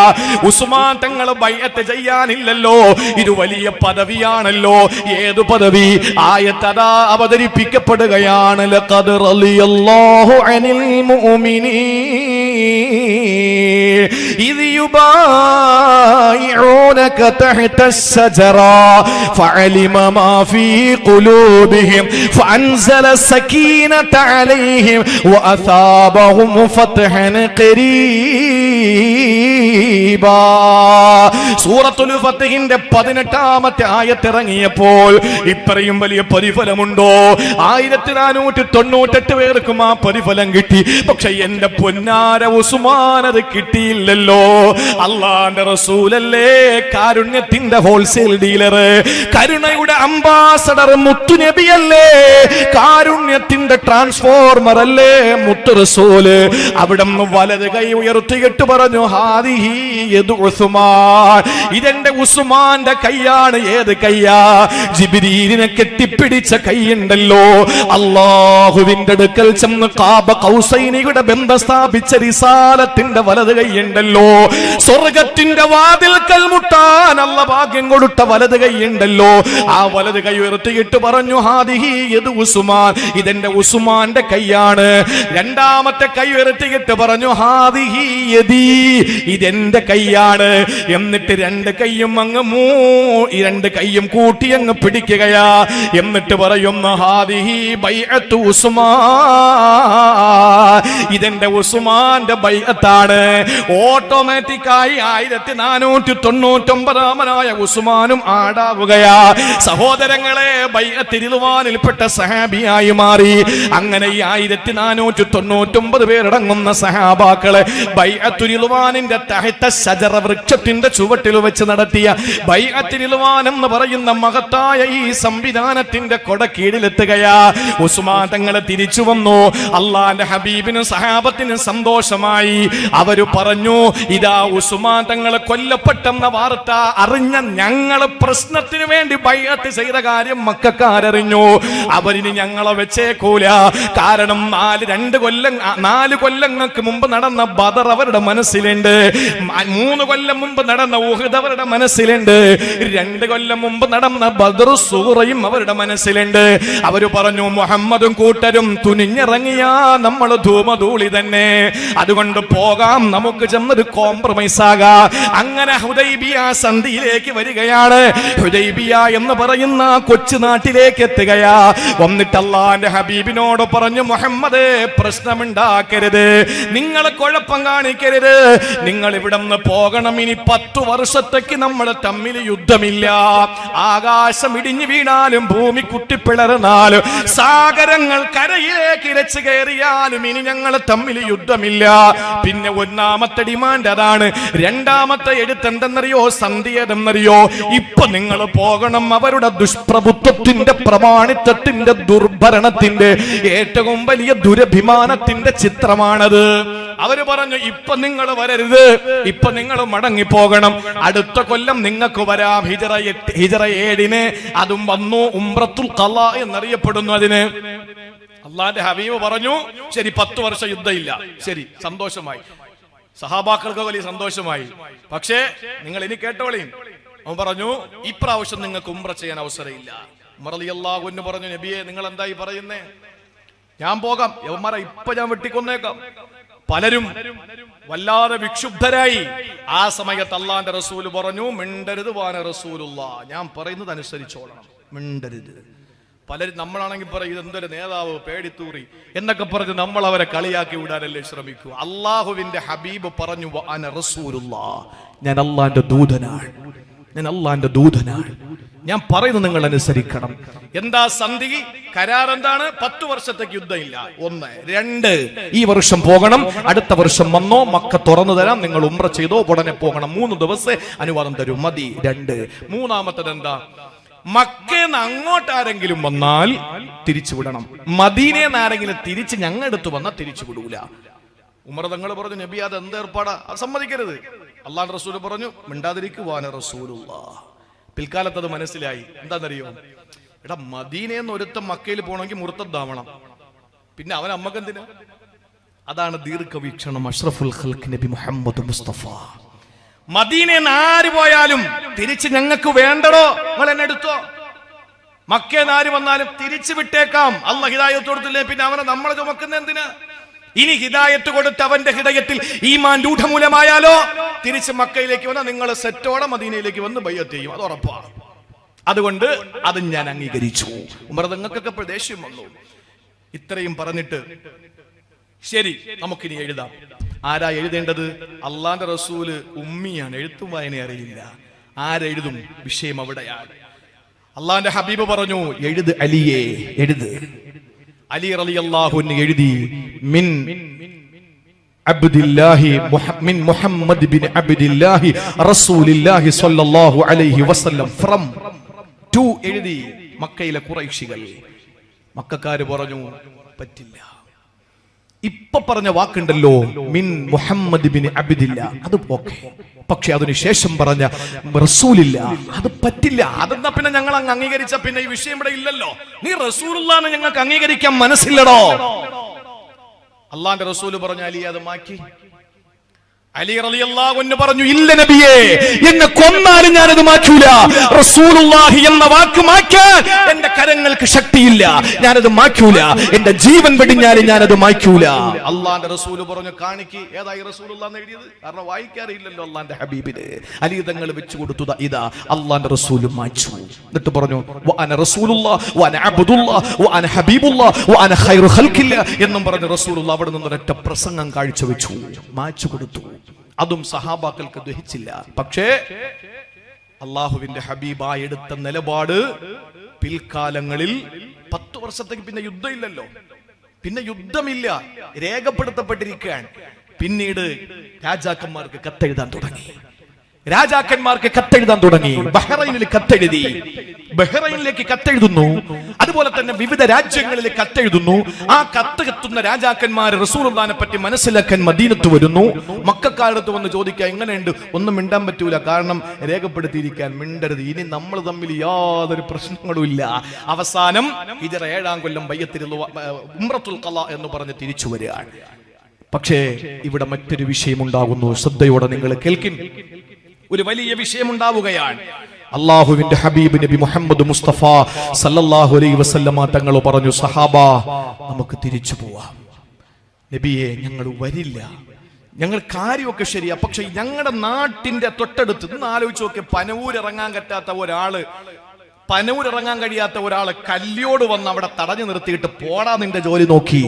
ഉസ്മാൻ തങ്ങൾ ബൈഅത്ത് ചെയ്യാനില്ലല്ലോ, ഇത് വലിയ പദവിയാണല്ലോ. ഏതു പദവി? ആയത്തതാ അവതരിപ്പിക്കപ്പെടുകയാണ്. ലഖദ് റളിയല്ലാഹു അനിൽ മുഅ്മിനീൻ ഇദ് യുബായിഊനക തഹ്ത الشجرة فعلم ما في قلوبهم فأنزل السكينة عليهم وأثابهم فتحا قريبا. സൂറത്തുൽ ഫത്ഹിന്റെ 18ാമത്തെ ആയത്ത് ഇറങ്ങിയപ്പോൾ ഇത്രയും വലിയ പ്രതിഫലമുണ്ടോ? 1498 പേർക്കും ആ പ്രതിഫലം കിട്ടി. പക്ഷെ എന്റെ പൊന്നാര ഉസ്മാൻ അത് കിട്ടിയില്ലല്ലോ. അള്ളാന്റെ റസൂലല്ലേ കാരുണ്യത്തിന്റെ ഹോൾസെയിൽ ഡീലർ, കരുണയുടെ അംബാസഡർ മുത്തുനബിയല്ലേ, കാരുണ്യത്തിന്റെ ട്രാൻസ്ഫോർമർ അല്ലേ മുത്തു റസൂല്. അവിടെ വലത് കൈ ഉയർത്തിയിട്ട് പറഞ്ഞു, ഹാദിഹി യദു ഉസ്മാൻ, ഇതെന്റെ ഉസ്മാന്റെ കൈയാണ്. ഏത് കയ്യാ? ജിബ്രീലിനെ കെട്ടിപ്പിടിച്ച കൈയുണ്ടല്ലോ. അല്ലാഹുവിന്റെ അടുക്കൽ ചെന്ന് ഖാബ ഖൗസൈനിയുടെ ബന്ധം സ്ഥാപിച്ച റിസാലത്തിന്റെ വലത് കൈയുണ്ടല്ലോ. സ്വർഗത്തിന്റെ വാതിൽക്കൽ മുട്ടാൻ അല്ല ഭാഗ്യം കൊടുത്ത വലത് കൈയുണ്ടല്ലോ. ആ വലത് കൈ ഉയർത്തിയിട്ട് പറഞ്ഞു, ഹാദിഹി യദു ഉസ്മാൻ, ഇതെന്റെ ഉസ്മാന്റെ കൈയാണ്. രണ്ടാമത്തെ കൈ ഉയർത്തിയിട്ട് പറഞ്ഞു, ഹാദിഹി യദി, ഇതെന്റെ കൈയാണ്. എന്നിട്ട് രണ്ട് കൈയും രണ്ട് കൈയും കൂട്ടി അങ്ങ് പിടിക്കുകയാ. എന്നിട്ട് പറയുന്നു, ഹാദിഹി ബൈഅത്തു ഉസ്മാൻ, ഇതെന്റെ ഉസ്മാന്റെ ബൈഅത്താണ്. ഓട്ടോമാറ്റിക്കായി 1499 ഉസ്മാനും ആടാവുകയാ. സഹോദരങ്ങളെ, ബൈഅത്ത് റിദ്വാനിൽപ്പെട്ട സഹാബിയായി മാറി. അങ്ങനെ ഈ 1499 പേരടങ്ങുന്ന സഹാബാക്കളെ ബൈഅത്ത് റിദ്വാനിന്റെ തഹ്ത ശജറ, വൃക്ഷത്തിന്റെ ചുവട്ടിൽ വെച്ച് നടത്തിയ ബൈഅത്ത് റിദ്വാൻ എന്ന് പറയുന്ന മഹത്തായ ഈ സംവിധാനത്തിന്റെ കൊട കീഴിലെത്തുകയാ. ഉസ്മാൻ തങ്ങളെ തിരിച്ചു വന്നു. അള്ളാന്റെ ഹബീബിനും സഹാബത്തിനും സന്തോഷമായി. അവര് പറഞ്ഞു, ഇതാ ഉസ്മാൻ തങ്ങളെ കൊല്ലപ്പെട്ടെന്ന വാർത്ത അറിഞ്ഞ ഞങ്ങള് പ്രശ്നത്തിന് വേണ്ടി ബൈഅത്ത് ചെയ്ത കാര്യം മക്കക്കാരറിഞ്ഞു. അവരിനി ഞങ്ങളെ വെച്ചേക്കൂല. കാരണം 4 കൊല്ലങ്ങൾക്ക് മുമ്പ് നടന്ന ബദർ അവരുടെ മനസ്സിലുണ്ട്, 3 കൊല്ലം മുമ്പ് നടന്ന ഉഹദ് അവരുടെ മനസ്സിലുണ്ട്, 2 കൊല്ലം മുമ്പ് നടന്ന ബദർ സൂറയും അവരുടെ മനസ്സിലുണ്ട്. അവര് പറഞ്ഞു, മുഹമ്മദും കൂട്ടരും തുനിഞ്ഞിറങ്ങിയാ നമ്മൾ ധൂമധൂളി തന്നെ, അതുകൊണ്ട് പോകാം, നമുക്ക് ചെന്നൊരു കോംപ്രമൈസ് ആകാം. അങ്ങനെ ഹുദൈബിയ സന്ധിയിലേക്ക് വരികയാണ്. ഹുദൈബിയ എന്ന് പറയുന്ന കൊച്ചു നാട്ടിലേക്ക് എത്തുകയാ. വന്നിട്ട് അല്ലാഹുവിന്റെ ഹബീബിനോട് പറഞ്ഞു, മുഹമ്മദ് പ്രശ്നമുണ്ടാക്കരുത്, നിങ്ങൾ കുഴപ്പം കാണിക്കരുത്, നിങ്ങൾ ഇവിടെ നിന്ന് പോകണം. ഇനി 10 വർഷത്തേക്ക് നമ്മൾ തമ്മിൽ യുദ്ധമില്ല. ആകാശം ഇടിഞ്ഞു വീണാലും ഭൂമി കുത്തിപ്പിളർന്നാലും സാഗരങ്ങൾ കരയിലേക്ക് ഇരച്ചു കയറിയാലും ഇനി ഞങ്ങൾ തമ്മിൽ യുദ്ധമില്ല. പിന്നെ ഒന്നാമത്തെ ഡിമാൻഡ് അതാണ്. രണ്ടാമത്തെ എഴുത്തെന്തെന്നറിയോ, സന്ധിയതെന്നറിയോ, ഇപ്പൊ നിങ്ങൾ പോകണം. അവരുടെ ദുഷ്പ്രഭുത്വത്തിന്റെ, പ്രമാണിത്വത്തിന്റെ, ദുർഭരണത്തിന്റെ, ഏറ്റവും വലിയ ദുരഭിമാനത്തിന്റെ ചിത്രമാണത്. അവര് പറഞ്ഞു, ഇപ്പൊ നിങ്ങൾ വരരുത്, ഇപ്പൊ നിങ്ങൾ മടങ്ങിപ്പോകണം, അടുത്ത കൊല്ലം നിങ്ങൾക്ക് വരാം. ഹിജറ 7 അതും വന്നു. ഉംറത്തുൽ ഖളാ എന്നറിയപ്പെടുന്നു അതിന്. അള്ളാന്റെ ഹബീബ് പറഞ്ഞു, ശരി 10 വർഷം യുദ്ധമില്ല, ശരി, സന്തോഷമായി. സഹാബാക്കൾക്ക് വലിയ സന്തോഷമായി. പക്ഷേ നിങ്ങൾ ഇനി കേട്ടോളീ. അവൻ പറഞ്ഞു, ഇപ്രാവശ്യം നിങ്ങൾക്ക് ഉംറ ചെയ്യാൻ അവസരമില്ല. ഉമർ റളിയല്ലാഹു അൻഹു പറഞ്ഞു, നബിയെ നിങ്ങൾ എന്തായി പറയുന്നേ? ഞാൻ പോകാം, യവന്മാരെ ഇപ്പൊ ഞാൻ വെട്ടിക്കൊന്നേക്കാം. പലരും വല്ലാതെ വിക്ഷുബ്ധരായി. ആ സമയത്ത് അള്ളാന്റെ റസൂല് പറഞ്ഞു, മിണ്ടരുത് വാന റസൂലുള്ളാഹ്, ഞാൻ പറയുന്നത് അനുസരിച്ചോളണം, മിണ്ടരുത്. പലരും നമ്മളാണെങ്കിൽ പറയും, ഇതെന്തൊരു നേതാവ്, പേടിത്തൂറി എന്നൊക്കെ പറഞ്ഞ് നമ്മൾ അവരെ കളിയാക്കി വിടാനല്ലേ ശ്രമിക്കൂ. അള്ളാഹുവിന്റെ ഹബീബ് പറഞ്ഞു, വഅന റസൂലുള്ളാഹ്, ഞാൻ അള്ളാന്റെ ദൂതനാണ്, ഞാൻ അള്ളാന്റെ ദൂതനാണ്, ഞാൻ പറയുന്നത് നിങ്ങൾ അനുസരിക്കണം. എന്താ സന്ധി കരാർ? എന്താണ്? 10 വർഷത്തേക്ക് യുദ്ധമില്ല. 1. 2, ഈ വർഷം പോകണം, അടുത്ത വർഷം വന്നോ, മക്ക തുറന്നു തരാം, നിങ്ങൾ ഉംറ ചെയ്തോ, ഉടനെ പോകണം, 3 ദിവസം അനുവാദം തരും, മതി. 2. മൂന്നാമത്തത് എന്താ? മക്കേന്ന് അങ്ങോട്ട് ആരെങ്കിലും വന്നാൽ തിരിച്ചുവിടണം, മദീനേന്ന് ആരെങ്കിലും തിരിച്ച് ഞങ്ങടുത്ത് വന്നാൽ തിരിച്ചു വിടൂല. ഉമർ തങ്ങൾ പറഞ്ഞു, നബി അത് എന്ത് ഏർപ്പാടാ, അത് സമ്മതിക്കരുത്. അള്ളാഹുവിന്റെ റസൂൽ പറഞ്ഞു, മിണ്ടാതിരിക്കുവാന റസൂലുള്ളാഹ്. പിൽക്കാലത്ത് അത് മനസ്സിലായി. എന്താണെന്നറിയോ, എടാ മദീനയെന്ന് ഒരുത്തം മക്കയിൽ പോകണമെങ്കിൽ മുർത്തദ്ദാവണം, പിന്നെ അവൻ അമ്മക്ക് എന്തിനാ? അതാണ് ദീർഘവീക്ഷണം. അഷ്റഫുൽ ഖൽഖ് നബി മുഹമ്മദ് മുസ്തഫ. മദീനയെന്ന് ആര് പോയാലും തിരിച്ച് ഞങ്ങൾക്ക് വേണ്ടടോ, നിങ്ങൾ എന്നെ എടുത്തോ. മക്കേന്ന് ആര് വന്നാലും തിരിച്ചു വിട്ടേക്കാം. അല്ലാഹ് ഹിദായത്ത് കൊടുത്തില്ലേ, പിന്നെ അവനെ നമ്മളെ ചുമക്കുന്ന എന്തിനാ? ഇനി ഹിദായത്ത് കൊടുത്ത് അവന്റെ ഹൃദയത്തിൽ ഈമാൻ രൂഢമൂലമായാലോ, തിരിച്ച് മക്കയിലേക്ക് വന്നാൽ നിങ്ങൾ സെറ്റോടെ മദീനയിലേക്ക് വന്ന് ബൈഅത്ത് ചെയ്യും, അത് ഉറപ്പാണ്. അതുകൊണ്ട് അത് ഞാൻ അംഗീകരിച്ചു. ഉമർ തങ്ങൾക്കൊക്കെ ദേഷ്യം വന്നു. ഇത്രയും പറഞ്ഞിട്ട് ശരി, നമുക്കിനി എഴുതാം. ആരാ എഴുതേണ്ടത്? അള്ളാന്റെ റസൂല് ഉമ്മിയാണ്, എഴുത്തും വായന അറിയില്ല. ആരെഴുതും? വിഷയം അവിടെയാണ്. അള്ളാന്റെ ഹബീബ് പറഞ്ഞു, എഴുത് അലിയെ, എഴുത്. അലി റളിയല്ലാഹു അൻഹു എഴുതി, മിൻ അബ്ദില്ലാഹി മിൻ മുഹമ്മദ് ബിൻ അബ്ദില്ലാഹി റസൂലില്ലാഹി സ്വല്ലല്ലാഹു അലൈഹി വസല്ലം, ഫ്രം ടു എഴുതി. മക്കയിലെ ഖുറൈശികൾ, മക്കക്കാര് പറഞ്ഞു പറ്റില്ല. ഇപ്പൊ പറഞ്ഞ വാക്കുണ്ടല്ലോ മിൻ മുഹമ്മദ് ബിൻ അബ്ദില്ല, അത് ഓക്കെ. പക്ഷെ അതിനുശേഷം പറഞ്ഞ റസൂലില്ല, അത് പറ്റില്ല. അതെന്നാ പിന്നെ ഞങ്ങൾ അങ്ങ് അംഗീകരിച്ച പിന്നെ ഈ വിഷയം ഇവിടെ ഇല്ലല്ലോ. നീ റസൂലുള്ളാഹിനെ ഞങ്ങൾക്ക് അംഗീകരിക്കാൻ മനസ്സില്ലടോ. അള്ളാന്റെ റസൂല് പറഞ്ഞു, അലി അത് മാറ്റി. അലി റളിയല്ലാഹു അൻഹു പറഞ്ഞു, ഇല്ല നബിയേ, എന്നെ കൊന്നാലും ഞാനത് മാറ്റൂല. റസൂലുള്ളാഹി എന്ന വാക്ക് മാറ്റാൻ എന്റെ കരങ്ങൾക്ക് ശക്തിയില്ല, ഞാനത് മാറ്റൂല. എന്റെ ജീവൻ വെടിഞ്ഞാലും ഞാനത് മാറ്റൂല. അള്ളാന്റെ റസൂല് പറഞ്ഞു, കാണിക്ക് ഏതായി റസൂലുള്ളാഹി എന്ന് എഴുതിയത്? കാരണം വായിക്കാറില്ലല്ലോ അള്ളാന്റെ ഹബീബിന്. അലി തങ്ങൾ വെച്ചു കൊടുത്തത് ഇതാ. അള്ളാന്റെ റസൂല് മാച്ചു. എന്നിട്ട് പറഞ്ഞു, വഅന റസൂലുള്ളാഹി വഅന അബ്ദുല്ലാഹി വഅന ഹബീബുല്ലാഹി വഅന ഖൈറു ഖൽഖില്ലാഹ് എന്നും പറഞ്ഞു റസൂലുള്ളാഹി അവിടെ നിന്ന് ഒരൊറ്റ പ്രസംഗം കാഴ്ചവെച്ചു, മാച്ചു കൊടുത്തു. അതും സഹാബാക്കൾക്ക് ദഹിച്ചില്ല. പക്ഷേ അള്ളാഹുവിന്റെ ഹബീബായി എടുത്ത നിലപാട് പിൽക്കാലങ്ങളിൽ 10 വർഷത്തേക്ക് പിന്നെ യുദ്ധമില്ലല്ലോ, പിന്നെ യുദ്ധമില്ല, രേഖപ്പെടുത്തപ്പെട്ടിരിക്കുകയാണ്. പിന്നീട് രാജാക്കന്മാർക്ക് കത്തെഴുതാൻ തുടങ്ങി. ബഹ്റൈനിൽ കത്തെഴുതി, ബഹ്റൈനിലേക്ക് കത്തെഴുതുന്നു. അതുപോലെ തന്നെ വിവിധ രാജ്യങ്ങളിൽ കത്തെഴുതുന്നു. ആ കത്തെത്തുന്ന രാജാക്കന്മാർ റസൂലുള്ളാഹിനെ പറ്റി മനസ്സിലാക്കാൻ മദീനത്ത് വരുന്നു. മക്കക്കാരടുത്ത് വന്ന് ചോദിക്കുക, എങ്ങനെയുണ്ട്? ഒന്നും മിണ്ടാൻ പറ്റൂല, കാരണം രേഖപ്പെടുത്തിയിരിക്കാൻ, മിണ്ടരുത്, ഇനി നമ്മൾ തമ്മിൽ യാതൊരു പ്രശ്നങ്ങളും ഇല്ല. അവസാനം ഹിജ്റ 7-ാം കൊല്ലം ബൈഅത്തുൽ ഉംറത്തുൽ ഖളാ എന്ന് പറഞ്ഞ് തിരിച്ചു വരികയാണ്. പക്ഷേ ഇവിടെ മറ്റൊരു വിഷയമുണ്ടാകുന്നു, ശ്രദ്ധയോടെ നിങ്ങൾ കേൾക്കിൻ. ഒരു വലിയ വിഷയമുണ്ടാവുകയാണ്. അള്ളാഹുവിന്റെ ഹബീബ് നബി മുഹമ്മദ് മുസ്തഫ സല്ലല്ലാഹു അലൈഹി വസല്ലമ തങ്ങൾ പറഞ്ഞു, സഹാബ നമുക്ക് തിരിച്ചു പോവാം. നബിയെ, ഞങ്ങൾ വരില്ല, ഞങ്ങൾ കാര്യമൊക്കെ ശരിയാ, പക്ഷെ ഞങ്ങളുടെ നാട്ടിന്റെ തൊട്ടടുത്ത് നിന്ന് ആലോചിച്ച് നോക്കി, പനവൂരിറങ്ങാൻ കഴിയാത്ത ഒരാള് കല്ലിയോട് വന്ന് അവിടെ തടഞ്ഞു നിർത്തിയിട്ട് പോടാ നിന്റെ ജോലി നോക്കി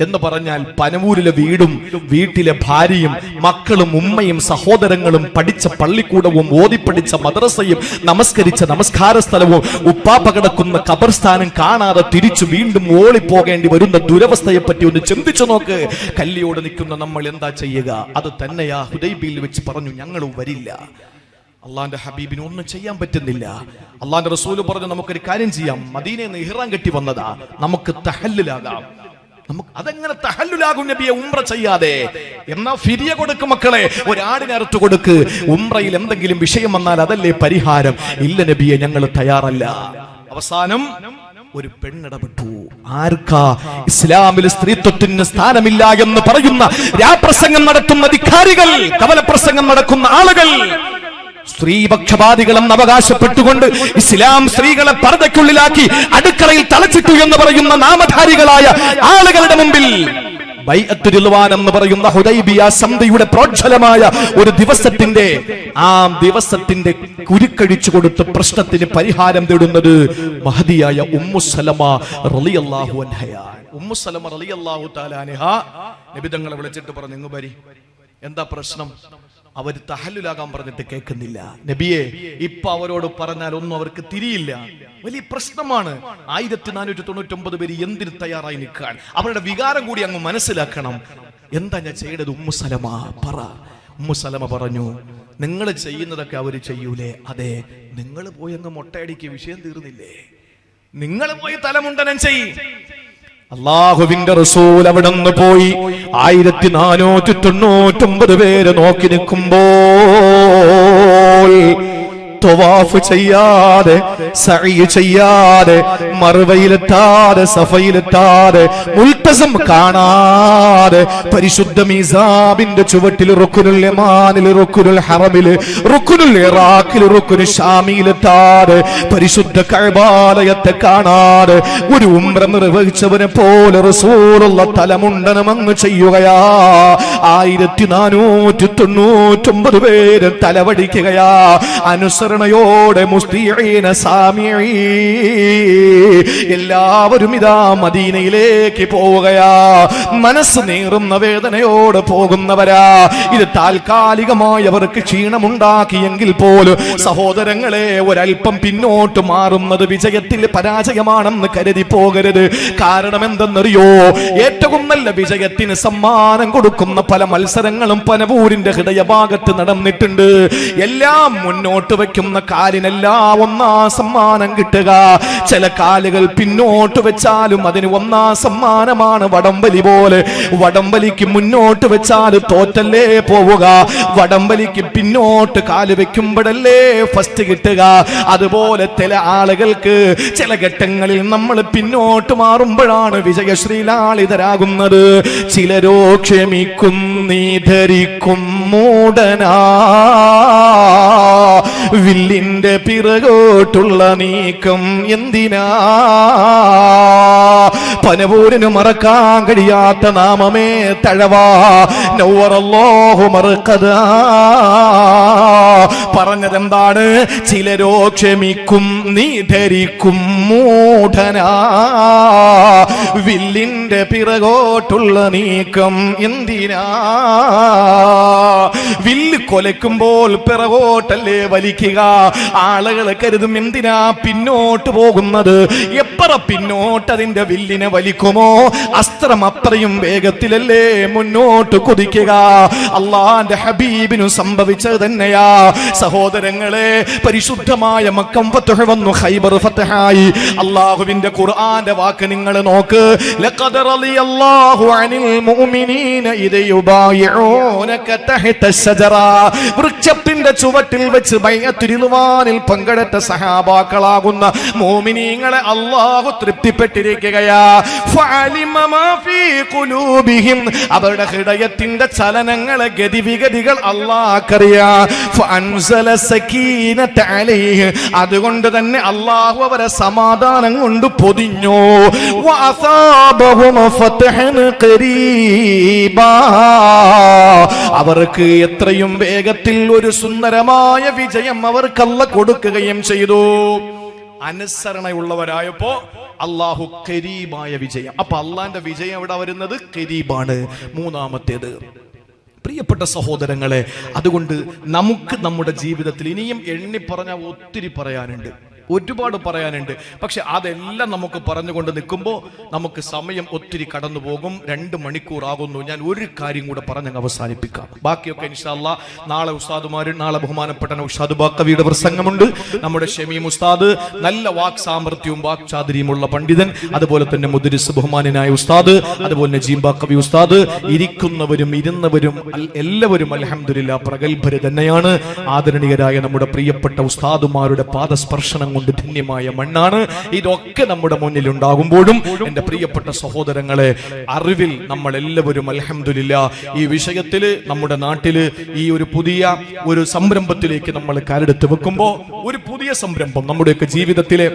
എന്ന് പറഞ്ഞാൽ, പനവൂരിലെ വീടും വീട്ടിലെ ഭാര്യയും മക്കളും ഉമ്മയും സഹോദരങ്ങളും പഠിച്ച പള്ളിക്കൂടവും ഓതിപ്പടിച്ച മദ്രസയും നമസ്കരിച്ച നമസ്കാര സ്ഥലവും ഉപ്പാപ്പ കിടക്കുന്ന ഖബർസ്ഥാനം കാണാതെ തിരിച്ചു വീണ്ടും ഓളിപ്പോകേണ്ടി വരുന്ന ദുരവസ്ഥയെ പറ്റി ഒന്ന് ചിന്തിച്ചു നോക്ക്. കല്ലിയോട് നിൽക്കുന്ന നമ്മൾ എന്താ ചെയ്യുക? അത് തന്നെയാ ഹുദൈബിയിൽ വെച്ച് പറഞ്ഞു, ഞങ്ങൾ വരില്ല. അള്ളാന്റെ ഹബീബിന് ഒന്നും ചെയ്യാൻ പറ്റുന്നില്ല. അള്ളാന്റെ റസൂല് പറഞ്ഞു, നമുക്കൊരു കാര്യം ചെയ്യാം, മദീനയിൽ നിന്ന് ഇഹ്റാം കെട്ടി വന്നതാ, നമുക്ക് തഹല്ലുലാകാം. അതെങ്ങനെ തഹല്ലുലാകും നബിയെ ഉംറ ചെയ്യാതെ? എന്നാ ഫിരിയ കൊടുക്ക് മക്കളെ, ഒരാടിനെ അറുത്തു കൊടുക്ക്. ഉംറയിൽ എന്തെങ്കിലും വിഷയം വന്നാൽ അതല്ലേ പരിഹാരം? ഇല്ല നബിയെ, ഞങ്ങൾ തയ്യാറല്ല. അവസാനം ഒരു പെണ്ണിടപെട്ടു. ആർക്കാ? ഇസ്ലാമിൽ സ്ത്രീത്വത്തിന് സ്ഥാനമില്ല എന്ന് പറയുന്ന രാപ്രസംഗം നടത്തുന്ന അധികാരികൾ, കവലപ്രസംഗം നടക്കുന്ന ആളുകൾ, സ്ത്രീപക്ഷപാതികളെന്ന് അവകാശപ്പെട്ടുകൊണ്ട് ഇസ്ലാം സ്ത്രീകളെ പർദ്ദയ്ക്കുള്ളിലാക്കി അടുക്കളയിൽ തളച്ചിട്ടു എന്ന് പറയുന്ന നാമധാരികളായ ആളുകളുടെ മുമ്പിൽ ബൈഅത്തുൽ റിദ്വാൻ എന്ന് പറയുന്ന ഹുദൈബിയ സന്ധിയുടെ പ്രോജ്വലമായ ഒരു ദിവസത്തിന്റെ കുരുക്കഴിച്ചു കൊടുത്ത് പ്രശ്നത്തിന് പരിഹാരം തേടുന്നത് മഹദിയായ ഉമ്മു സലമ റളിയല്ലാഹു അൻഹയാണ്. ഉമ്മു സലമ റളിയല്ലാഹു തആല അൻഹ നബി തങ്ങളെ വിളിച്ചിട്ട് പറഞ്ഞു, ഇങ്ങ് വരി, എന്താ പ്രശ്നം? അവർ തഹല്ലുലാകാൻ പറഞ്ഞിട്ട് കേൾക്കുന്നില്ല. നബിയെ, ഇപ്പൊ അവരോട് പറഞ്ഞാൽ ഒന്നും അവർക്ക് തിരിയില്ല, വലിയ പ്രശ്നമാണ്. 1499 പേര് എന്തിന് തയ്യാറായി നിൽക്കാൻ? അവരുടെ വികാരം കൂടി അങ്ങ് മനസ്സിലാക്കണം. എന്താ ഞാൻ ചെയ്യേണ്ടത്? ഉമ്മു സലമ പറ. ഉമ്മു സലമ പറഞ്ഞു, നിങ്ങൾ ചെയ്യുന്നതൊക്കെ അവര് ചെയ്യൂലേ? അതെ. നിങ്ങൾ പോയി അങ്ങ് മൊട്ടയടിക്ക്, വിഷയം തീർന്നില്ലേ? നിങ്ങൾ പോയി തലമുണ്ടനം ചെയ്യ്. അള്ളാഹുവിന്റെ റസൂൽ അവിടെ നിന്ന് പോയി 1499 പേര് നോക്കി നിൽക്കുമ്പോൾ തവാഫ് ചെയ്യാതെ, സഈ ചെയ്യാതെ, മർവയിലെത്താതെ, സഫയിലെത്താതെ, മുൽതസം കാണാതെ, പരിശുദ്ധ മീസാബിന്റെ ചുവട്ടിൽ റുക്നുൽ യമാനിൽ, റുക്നുൽ ഹറമിൽ, റുക്നുൽ ഇറാഖിൽ, റുക്നുൽ ഷാമിലെത്താതെ, പരിശുദ്ധ കഅബാലയത്തെ കാണാതെ ഒരു ഉംറ നിർവഹിച്ചവനെ പോലെ റസൂലുള്ള തലമുണ്ടനം അങ്ങ് ചെയ്യുകയാ. 1499 പേര് തലവടിക്കുകയാ. അനുസരണ അനുസരണയോടെ മുസ്തിഈന സാമിഈ എല്ലാവരും ഇതാ മദീനയിലേക്ക് പോവുകയാ. മനസ്സ് നീറുന്ന വേദനയോട് പോകുന്നവരാ. ഇത് താൽക്കാലികമായി അവർക്ക് ക്ഷീണമുണ്ടാക്കിയെങ്കിൽ പോലും സഹോദരങ്ങളെ, ഒരൽപ്പം പിന്നോട്ട് മാറുന്നത് വിജയത്തിൽ പരാജയമാണെന്ന് കരുതി പോകരുത്. കാരണം എന്തെന്നറിയോ? ഏറ്റവും നല്ല വിജയത്തിന് സമ്മാനം കൊടുക്കുന്ന പല മത്സരങ്ങളും പനവൂരിന്റെ ഹൃദയഭാഗത്ത് നടന്നിട്ടുണ്ട്. എല്ലാം മുന്നോട്ട് വെക്കുന്ന കാലിനെല്ലാം ഒന്നാം സമ്മാനം കിട്ടുക. ചില കാലുകൾ പിന്നോട്ട് വെച്ചാലും അതിന് ഒന്നാം സമ്മാനമാണ് വടംവലി പോലെ. വടംവലിക്ക് മുന്നോട്ട് വെച്ചാൽ തോറ്റല്ലേ പോവുക, വടംവലിക്ക് പിന്നോട്ട് കാല് വെക്കുമ്പോഴല്ലേ ഫസ്റ്റ് കിട്ടുക. അതുപോലെ ചില ആളുകൾക്ക് ചില ഘട്ടങ്ങളിൽ നമ്മൾ പിന്നോട്ട് മാറുമ്പോഴാണ് വിജയശ്രീലാളിതരാകുന്നത്. ചിലരോ ക്ഷമിക്കും നീ ധരിക്കും മൂടനാ, വില്ലിന്റെ പിറകോട്ടുള്ള നീക്കം എന്തിനാ. പനവൂരിന് മറക്കാൻ കഴിയാത്ത നാമമേ തഴവാ. നവ്വറല്ലാഹു മർഖദാ. പറഞ്ഞതെന്താണ്? ചിലരോ ക്ഷമിക്കും നീ ധരിക്കും മൂഢനാ, വില്ലിന്റെ പിറകോട്ടുള്ള നീക്കം എന്തിനാ. വില്ല് കൊലക്കുമ്പോൾ പിറകോട്ടല്ലേ വലിക്കുക. ആളുകൾ കരുതും എന്തിനാ പിന്നോട്ട് പോകുന്നത്. എപ്പറ പിന്നോട്ട് അതിന്റെ വില്ലിനെ വലിക്കുമോ അസ്ത്രം അത്രയും വേഗത്തിലല്ലേ മുന്നോട്ട് കുതിക്കുക. അള്ളാന്റെ ഹബീബിനു സംഭവിച്ചത് തന്നെയാ. സഹോദരങ്ങളെ, പരിശുദ്ധമായ മക്കം ഫത്ഹ് വന്നു, ഖൈബർ ഫത്ഹായി. അല്ലാഹുവിന്റെ ഖുർആന്റെ വാക്ക് നിങ്ങൾ നോക്ക്. ലഖദ് റളിയല്ലാഹു അനിൽ മുഅ്മിനീന ഇദ യുബായിഊനക തഹത അശ്ശജറ. വൃക്ഷത്തിന്റെ ചുവട്ടിൽ വെച്ച് ബൈഅത്തുൽ റിദ്വാനിൽ പങ്കെടുത്ത സഹാബാക്കളാകുന്ന മുഅ്മിനീങ്ങളെ അല്ലാഹു തൃപ്തിപ്പെട്ടിരിക്കുകയാ. ഫഅലിമ മാ ഫീ ഖുലൂബിഹിം. അവരുടെ ഹൃദയത്തിന്റെ ചലനങ്ങളെ ഗതിവിഗതികൾ അല്ലാഹുക്കറിയാം. ഫഅൻസല സകീനത അലൈഹി. അതുകൊണ്ട് തന്നെ അല്ലാഹു അവരെ സമാധാനം കൊണ്ട് പൊതിഞ്ഞു. വഅസാബഹും ഫത്ഹൻ ഖരീബാ. അവർക്ക് എത്രയും വേഗത്തിൽ ഒരു സുന്ദരമായ വിജയം അവർക്ക് അല്ലാഹു കൊടുക്കുകയും ചെയ്തു. അനുസരണയുള്ളവരായപ്പോ അല്ലാഹു ഖരീബായ വിജയം. അപ്പൊ അള്ളാന്റെ വിജയം എവിടെ വരുന്നത്? ഖരീബാണ്. മൂന്നാമത്തേത് പ്രിയപ്പെട്ട സഹോദരങ്ങളെ, അതുകൊണ്ട് നമുക്ക് നമ്മുടെ ജീവിതത്തിൽ ഇനിയും എണ്ണി പറഞ്ഞാൽ ഒത്തിരി പറയാനുണ്ട്, ഒരുപാട് പറയാനുണ്ട്. പക്ഷെ അതെല്ലാം നമുക്ക് പറഞ്ഞുകൊണ്ട് നിൽക്കുമ്പോൾ നമുക്ക് സമയം ഒത്തിരി കടന്നു പോകും. 2 മണിക്കൂർ ആകുന്നു. ഞാൻ ഒരു കാര്യം കൂടെ പറഞ്ഞ് അവസാനിപ്പിക്കാം. ബാക്കിയൊക്കെ ഇൻഷാ അല്ലാഹ് നാളെ ഉസ്താദുമാരും, നാളെ ബഹുമാനപ്പെട്ട ഉസ്താദ് ബാക്കവിയുടെ പ്രസംഗമുണ്ട്. നമ്മുടെ ഷമീം ഉസ്താദ് നല്ല വാക് സാമർത്ഥ്യവും വാക് ചാതുര്യമുള്ള പണ്ഡിതൻ, അതുപോലെ തന്നെ മുദരിസ് ബഹുമാനായ ഉസ്താദ്, അതുപോലെ നജീം ബാക്കവി ഉസ്താദ്. ഇരിക്കുന്നവരും ഇരുന്നവരും എല്ലാവരും അൽഹംദുലില്ലാഹ് പ്രഗത്ഭര് തന്നെയാണ്. ആദരണീയരായ നമ്മുടെ പ്രിയപ്പെട്ട ഉസ്താദുമാരുടെ പാദസ്പർശനം കൊണ്ട് ധന്യമായ മണ്ണാണ്. ഇതൊക്കെ നമ്മുടെ മുന്നിൽ ഉണ്ടാകുമ്പോഴും എന്റെ പ്രിയപ്പെട്ട സഹോദരങ്ങളെ, അറിവിൽ നമ്മൾ എല്ലാവരും അൽഹംദുലില്ലാഹ് ഈ വിഷയത്തിൽ നമ്മുടെ നാട്ടില് ഈ ഒരു പുതിയ ഒരു സംരംഭത്തിലേക്ക് നമ്മൾ കാലെടുത്ത് വെക്കുമ്പോൾ ഒരു പുതിയ സംരംഭം നമ്മുടെയൊക്കെ ജീവിതത്തിലെ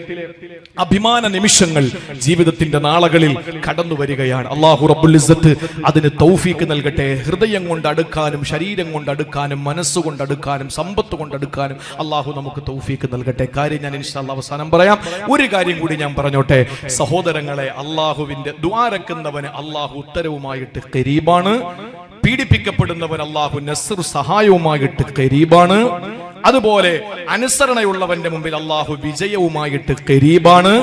അഭിമാന നിമിഷങ്ങൾ ജീവിതത്തിന്റെ നാളുകളിൽ കടന്നു വരികയാണ്. അല്ലാഹു റബ്ബുൽ ഇസ്സത്ത് അതിന് തൗഫീക്ക് നൽകട്ടെ. ഹൃദയം കൊണ്ട് അടുക്കാനും, ശരീരം കൊണ്ട് അടുക്കാനും, മനസ്സുകൊണ്ട് അടുക്കാനും, സമ്പത്ത് കൊണ്ട് അടുക്കാനും അല്ലാഹു നമുക്ക് തൗഫീക്ക് നൽകട്ടെ. കാര്യം ഞാൻ ഇൻഷാ അല്ലാഹ് അവസാനം പറയാം. ഒരു കാര്യം കൂടി ഞാൻ പറഞ്ഞോട്ടെ സഹോദരങ്ങളെ, അല്ലാഹുവിന്റെ ദുആരക്കുന്നവന് അല്ലാഹു ഉത്തരവുമായിട്ട് ഖരീബാണ്. പീഡിപ്പിക്കപ്പെടുന്നവൻ അല്ലാഹു നസ്ർ സഹായവുമായിട്ട് ഖരീബാണ്. അതുപോലെ അനുസരണയുള്ളവന്റെ മുമ്പിൽ അല്ലാഹു വിജയവുമായിട്ട് ഖരീബാണ്.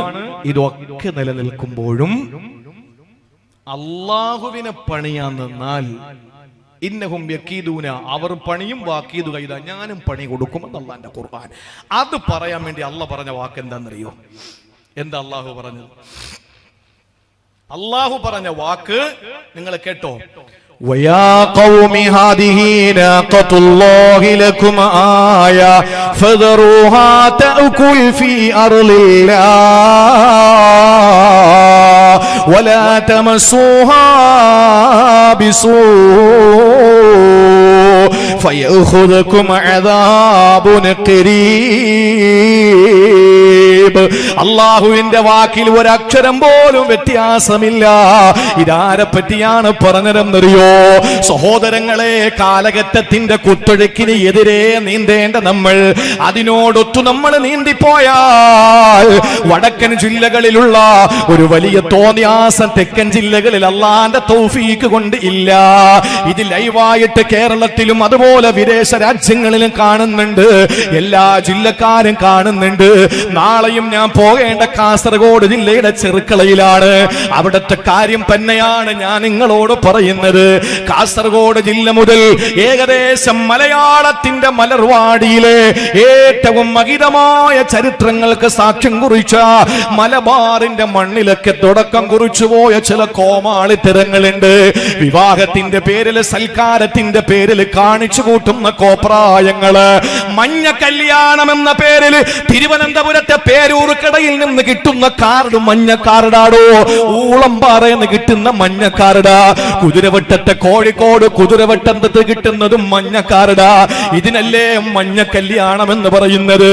ഇതൊക്കെ നിലനിൽക്കുമ്പോഴും അല്ലാഹുവിനെ പണിയാൻ നിന്നാൽ ഇന്നഹും യക്കീദൂന, അവർ പണിയും വാക്കീദു കൈദ, ഞാനും പണി കൊടുക്കുമെന്ന് അല്ലാഹുവിന്റെ ഖുർആൻ. അത് പറയാൻ വേണ്ടി അല്ലാഹു പറഞ്ഞ വാക്ക് എന്താണെന്നറിയോ? എന്താ അല്ലാഹു പറഞ്ഞത്? അല്ലാഹു പറഞ്ഞ വാക്ക് നിങ്ങൾ കേട്ടോ. وَيَا قَوْمِ هَٰذِهِ نَاقَةُ اللَّهِ لَكُمْ آيَةٌ فَذَرُوهَا تَأْكُلْ فِي أَرْضِ اللَّهِ وَلَا تَمَسُّوهَا بِسُوءٍ فَيَأْخُذَكُمْ عَذَابٌ قَرِيبٌ. മുജീബ്. അള്ളാഹുവിന്റെ വാക്കിൽ ഒരക്ഷരം പോലും വ്യത്യാസമില്ല. ഇതാരെ പറ്റിയാണ് പറഞ്ഞതെന്നറിയോ? സഹോദരങ്ങളെ, കാലഘട്ടത്തിന്റെ കുത്തൊഴുക്കിന് എതിരെ നീന്തേണ്ട നമ്മൾ അതിനോടൊത്തു നമ്മൾ നീന്തിപ്പോയാൽ വടക്കൻ ജില്ലകളിലുള്ള ഒരു വലിയ തോന്നിയാസം തെക്കൻ ജില്ലകളിൽ അള്ളാന്റെ തൗഫീക്ക് കൊണ്ട് ഇല്ല. ഇത് ലൈവായിട്ട് കേരളത്തിലും അതുപോലെ വിദേശ രാജ്യങ്ങളിലും കാണുന്നുണ്ട്. എല്ലാ ജില്ലക്കാരും കാണുന്നുണ്ട്. നാളെയും ഞാൻ പോകേണ്ട കാസർഗോഡ് ജില്ലയുടെ ചെറുക്കളയിലാണ്. അവിടുത്തെ കാര്യം തന്നെയാണ് ഞാൻ നിങ്ങളോട് പറയുന്നത്. കാസർഗോഡ് ജില്ല മുതൽ ഏകദേശം മലയാളത്തിന്റെ മലർവാടിയിലെ ഏറ്റവും മഹിതമായ ചരിത്രങ്ങൾക്ക് സാക്ഷ്യം കുറിച്ച മലബാറിന്റെ മണ്ണിലൊക്കെ തുടക്കം കുറിച്ചുപോയ ചില കോമാളിത്തരങ്ങളുണ്ട്. വിവാഹത്തിന്റെ പേരിൽ, സൽക്കാരത്തിന്റെ പേരിൽ കാണിച്ചു കൂട്ടുന്ന കോപ്രായങ്ങള്. മഞ്ഞ കല്യാണം എന്ന പേരിൽ തിരുവനന്തപുരത്തെ പേരൂർക്കടയിൽ നിന്ന് കിട്ടുന്ന കാർഡ് മഞ്ഞ കാർഡാടോ, ഊളംപാറയെന്ന് കിട്ടുന്ന മഞ്ഞ കാർഡാ. കുതിരവട്ടത്തെ കോഴിക്കോട് കുതിരവട്ടത്ത് കിട്ടുന്നതും മഞ്ഞ കാർഡാ. ഇതിനല്ലേ മഞ്ഞ കല്യാണം എന്ന് പറയുന്നത്?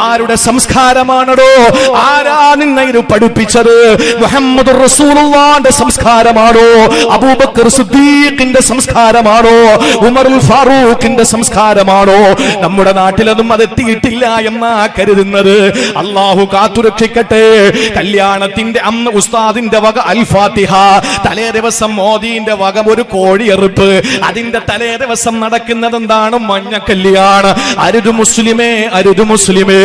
ആരുടെ സംസ്കാരമാണോ? ആരാ നിന്നെ ഇത് പഠിപ്പിച്ചത്? മുഹമ്മദ് റസൂലുള്ളാഹിന്റെ സംസ്കാരമാണോ? അബൂബക്കർ സിദ്ദീഖിന്റെ സംസ്കാരമാണോ? ഉമറുൽ ഫാറൂഖിന്റെ സംസ്കാരമാണോ? നമ്മുടെ നാട്ടിലൊന്നും അതെത്തിയിട്ടില്ല എന്നാ കരുതുന്നത്. അള്ളാഹു കാത്തുരക്ഷിക്കട്ടെ. കല്യാണത്തിന്റെ അന്ന് ഉസ്താദിന്റെ വക അൽ ഫാത്തിഹ, തലേ ദിവസം മോദീന്റെ വക ഒരു കോഴിയെറുപ്പ്, അതിന്റെ തലേ ദിവസം നടക്കുന്നത് എന്താണ്? മഞ്ഞ കല്യാണം. അരുത് മുസ്ലിമേ, അരുത് മുസ്ലിമേ.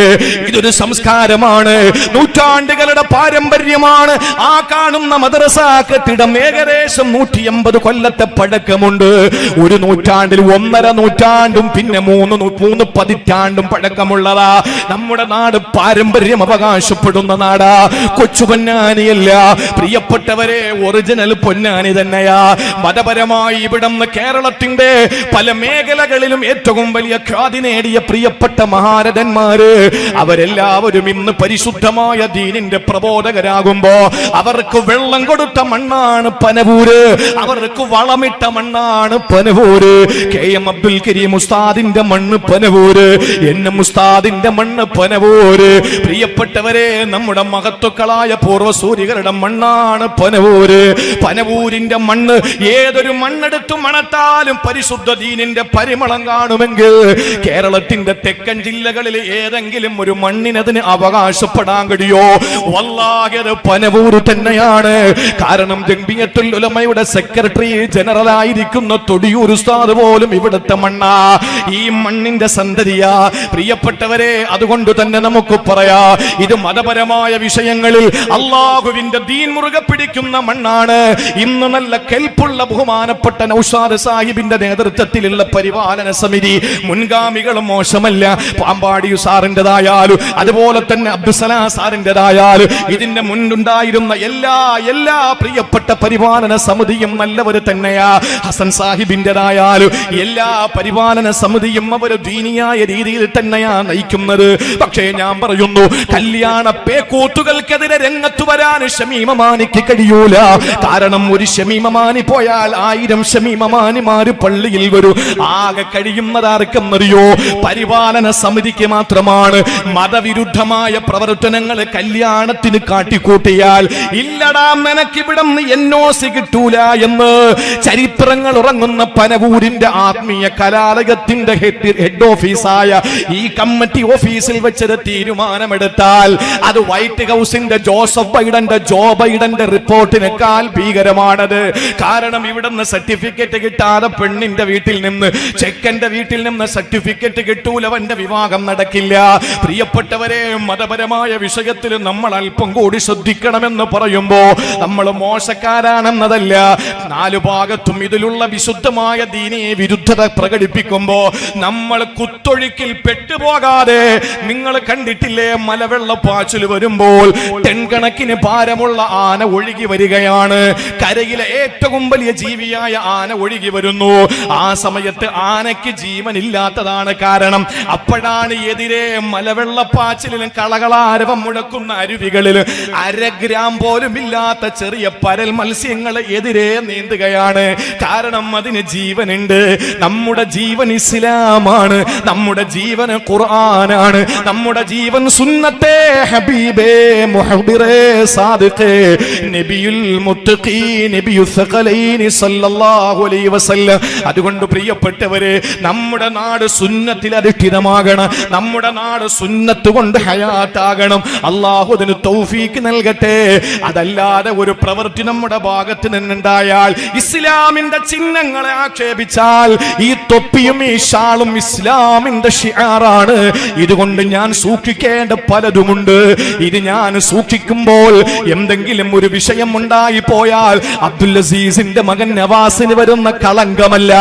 ഇതൊരു സംസ്കാരമാണ്, നൂറ്റാണ്ടുകളുടെ പാരമ്പര്യമാണ്. ആ കാണുന്ന മദ്രസ കെട്ടിടം ഏകദേശം 180 കൊല്ലത്തെ പഴക്കമുണ്ട്. ഒരു നൂറ്റാണ്ടിൽ 1.5 നൂറ്റാണ്ടും പിന്നെ 3 പതിറ്റാണ്ടും പഴക്കമുള്ളതാ. നമ്മുടെ നാട് പാരമ്പര്യം അവകാശപ്പെടുന്ന നാടാ. കൊച്ചു പൊന്നാനിയല്ല പ്രിയപ്പെട്ടവരെ, ഒറിജിനൽ പൊന്നാനി തന്നെയാ. മതപരമായി ഇവിടുന്ന് കേരളത്തിന്റെ പല മേഖലകളിലും ഏറ്റവും വലിയ ഖ്യാതി നേടിയ പ്രിയപ്പെട്ട മഹാരഥന്മാര് അവരെല്ലാവരും ഇന്ന് പരിശുദ്ധമായ ദീനിന്റെ പ്രബോധകരാകുമ്പോ അവർക്ക് വെള്ളം കൊടുത്ത മണ്ണാണ് പനവൂര്, അവർക്ക് വളമിട്ട മണ്ണാണ് പനവൂര്. KM അബ്ദുൽ കരീം ഉസ്താദിന്റെ മണ്ണ് പനവൂര്, എന്നെ ഉസ്താദിന്റെ മണ്ണ് പനവൂര്. പ്രിയപ്പെട്ടവരെ, നമ്മുടെ മഹത്വക്കളായ പൂർവ്വസൂരികളുടെ മണ്ണാണ് പനവൂര്. പനവൂരിന്റെ മണ്ണ് ഏതൊരു മണ്ണെടുത്തു മണത്താലും പരിശുദ്ധ ദീനിന്റെ പരിമളം കാണുമെങ്കിൽ കേരളത്തിന്റെ തെക്കൻ ജില്ലകളിൽ ഏതെങ്കിലും ഒരു മണ്ണിനതിന് അവകാശപ്പെടാൻ കഴിയോ? വല്ലാഹി അത് പനവൂർ തന്നെയാണ്. കാരണം ജംഇയ്യത്തുൽ ഉലമയുടെ സെക്രട്ടറി ജനറൽ ആയിരിക്കുന്ന തൊടിയൂർ ഉസ്താദ് പോലും ഇവിടുത്തെ മണ്ണാ, ഈ മണ്ണിന്റെ സന്തതിയാ. പ്രിയപ്പെട്ടവരെ, അതുകൊണ്ട് തന്നെ നമുക്ക് പറയാ, ഇത് മതപരമായ വിഷയങ്ങളിൽ അള്ളാഹുവിന്റെ ദീൻ മുറുകെ പിടിക്കുന്ന മണ്ണാണ്. ഇന്ന് നല്ല കെൽപ്പുള്ള ബഹുമാനപ്പെട്ട നൗഷാദ് സാഹിബിന്റെ നേതൃത്വത്തിലുള്ള പരിപാലന സമിതി മുൻഗാമികളും മോശമല്ല. പാമ്പാടി സാറിൻ്റെതായാലും അതുപോലെ തന്നെ അബ്ദുസലാം സാറിൻ്റെതായാലും ഇതിന്റെ മുൻപുണ്ടായിരുന്ന എല്ലാ പ്രിയപ്പെട്ട പരിപാലന സമിതിയും നല്ലവര് തന്നെയാ. ഹസൻ സാഹിബിൻ്റെതായാലും എല്ലാ പരിപാലന സമിതിയും അവർ ദീനിയായ രീതിയിൽ തന്നെയാ നയിക്കുന്നത്. പക്ഷേ ഞാൻ പറയുന്നു, കല്യാണ പേക്കൂത്തുകൾക്കെതിരെ രംഗത്ത് വരാൻ ഷമീമമാനിക്ക് കഴിയൂല. കാരണം ഒരു ഷമീമമാനി പോയാൽ 1000 ഷമീമമാനിമാര് പള്ളിയിൽ വരും. ആകെ കഴിയുന്നത് ആർക്കെന്നറിയോ? പരിപാലന സമിതിക്ക് മാത്രമാണ്. മതവിരുദ്ധമായ പ്രവർത്തനങ്ങൾ കല്യാണത്തിന് കാട്ടിക്കൂട്ടിയാൽ ഇല്ലടാ നിനക്കിവിടം NOC കിട്ടൂല എന്ന് ചരിത്രങ്ങൾ ഉറങ്ങുന്ന പനവൂരിന്റെ ആത്മീയ കലാലയത്തിന്റെ ഹെഡ് ഓഫീസായ ഈ കമ്മിറ്റി ഓഫീസിൽ വെച്ചൊരു തീരുമാനമെടുത്താൽ അത് വൈറ്റ് ഹൗസിന്റെ ജോ ബൈഡന്റെ റിപ്പോർട്ടിനേക്കാൾ ഭീകരമാണത്. കാരണം ഇവിടുന്ന് സർട്ടിഫിക്കറ്റ് കിട്ടാതെ പെണ്ണിന്റെ വീട്ടിൽ നിന്ന് ചെക്കന്റെ വീട്ടിൽ നിന്ന് സർട്ടിഫിക്കറ്റ് കിട്ടൂല, അവന്റെ വിവാഹം നടക്കില്ല. പ്രിയപ്പെട്ടവരെ, മതപരമായ വിഷയത്തിൽ നമ്മൾ അല്പം കൂടി ശ്രദ്ധിക്കണമെന്ന് പറയുമ്പോ നമ്മൾ മോശക്കാരാണെന്നതല്ല, 4 ഭാഗത്തും ഇതിലുള്ള വിശുദ്ധമായ ദീനീ വിരുദ്ധത പ്രകടിപ്പിക്കുമ്പോ നമ്മൾ കുത്തൊഴുക്കിൽ പെട്ടുപോകാതെ, നിങ്ങൾ കണ്ടിട്ടില്ലേ മലവെള്ളപ്പാച്ചിൽ വരുമ്പോൾ ടെൻകണക്കിന് ഭാരമുള്ള ആന ഒഴുകി വരികയാണ്. കരയിലെ ഏറ്റവും വലിയ ജീവിയായ ആന ഒഴുകി വരുന്നു. ആ സമയത്ത് ആനയ്ക്ക് ജീവനില്ലാത്തതാണ്. കാരണം അപ്പോഴാണ് എതിരെ മലവെള്ളപ്പാച്ചിലും കളകളാരവം മുഴക്കുന്ന അരുവികളിൽ 1/2 ഗ്രാം പോലും ഇല്ലാത്ത ചെറിയ പരൽ മത്സ്യങ്ങൾ എതിരെ നീന്തുകയാണ്. കാരണം അത് മുഹമ്മദിന് ജീവനുണ്ട്. നമ്മുടെ ജീവൻ ഇസ്ലാമാണ്, നമ്മുടെ ജീവൻ ഖുർആനാണ്, നമ്മുടെ ജീവൻ സുന്നത്തെ ഹബീബേ മുഹബ്ബിറേ സാദിഖേ നബിയുൽ മുത്തഖീ നബിയുസ് സഖലൈനി സല്ലല്ലാഹു അലൈഹി വസല്ലം. അതുകൊണ്ട് പ്രിയപ്പെട്ടവരെ, നമ്മുടെ നാട് സുന്നത്തിൽ അധിഷ്ഠിതമാകണം, നമ്മുടെ നാട് സുന്നത്ത് കൊണ്ട് ഹയാത്താകണം. അല്ലാഹു അതിന് തൗഫീക്ക് നൽകട്ടെ. അതല്ലാതെ ഒരു പ്രവൃത്തി നമ്മുടെ ഭാഗത്ത് നിന്നുണ്ടായാൽ, ഇസ്ലാമിന്റെ ചിഹ്നങ്ങളെ ആക്ഷേപിച്ചാൽ, ഈ തൊപ്പിയും ഈ ഷാളും ഇസ്ലാമിന്റെ ഷിആറാണ്, ഇതുകൊണ്ട് ഞാൻ സൂക്ഷിക്കേണ്ട പലതുമുണ്ട്. ഇത് ഞാൻ സൂക്ഷിക്കുമ്പോൾ എന്തെങ്കിലും ഒരു വിഷയം ഉണ്ടായി പോയാൽ അബ്ദുൽ അസീസിന്റെ മകൻ നവാസിന് വരുന്ന കളങ്കമല്ല,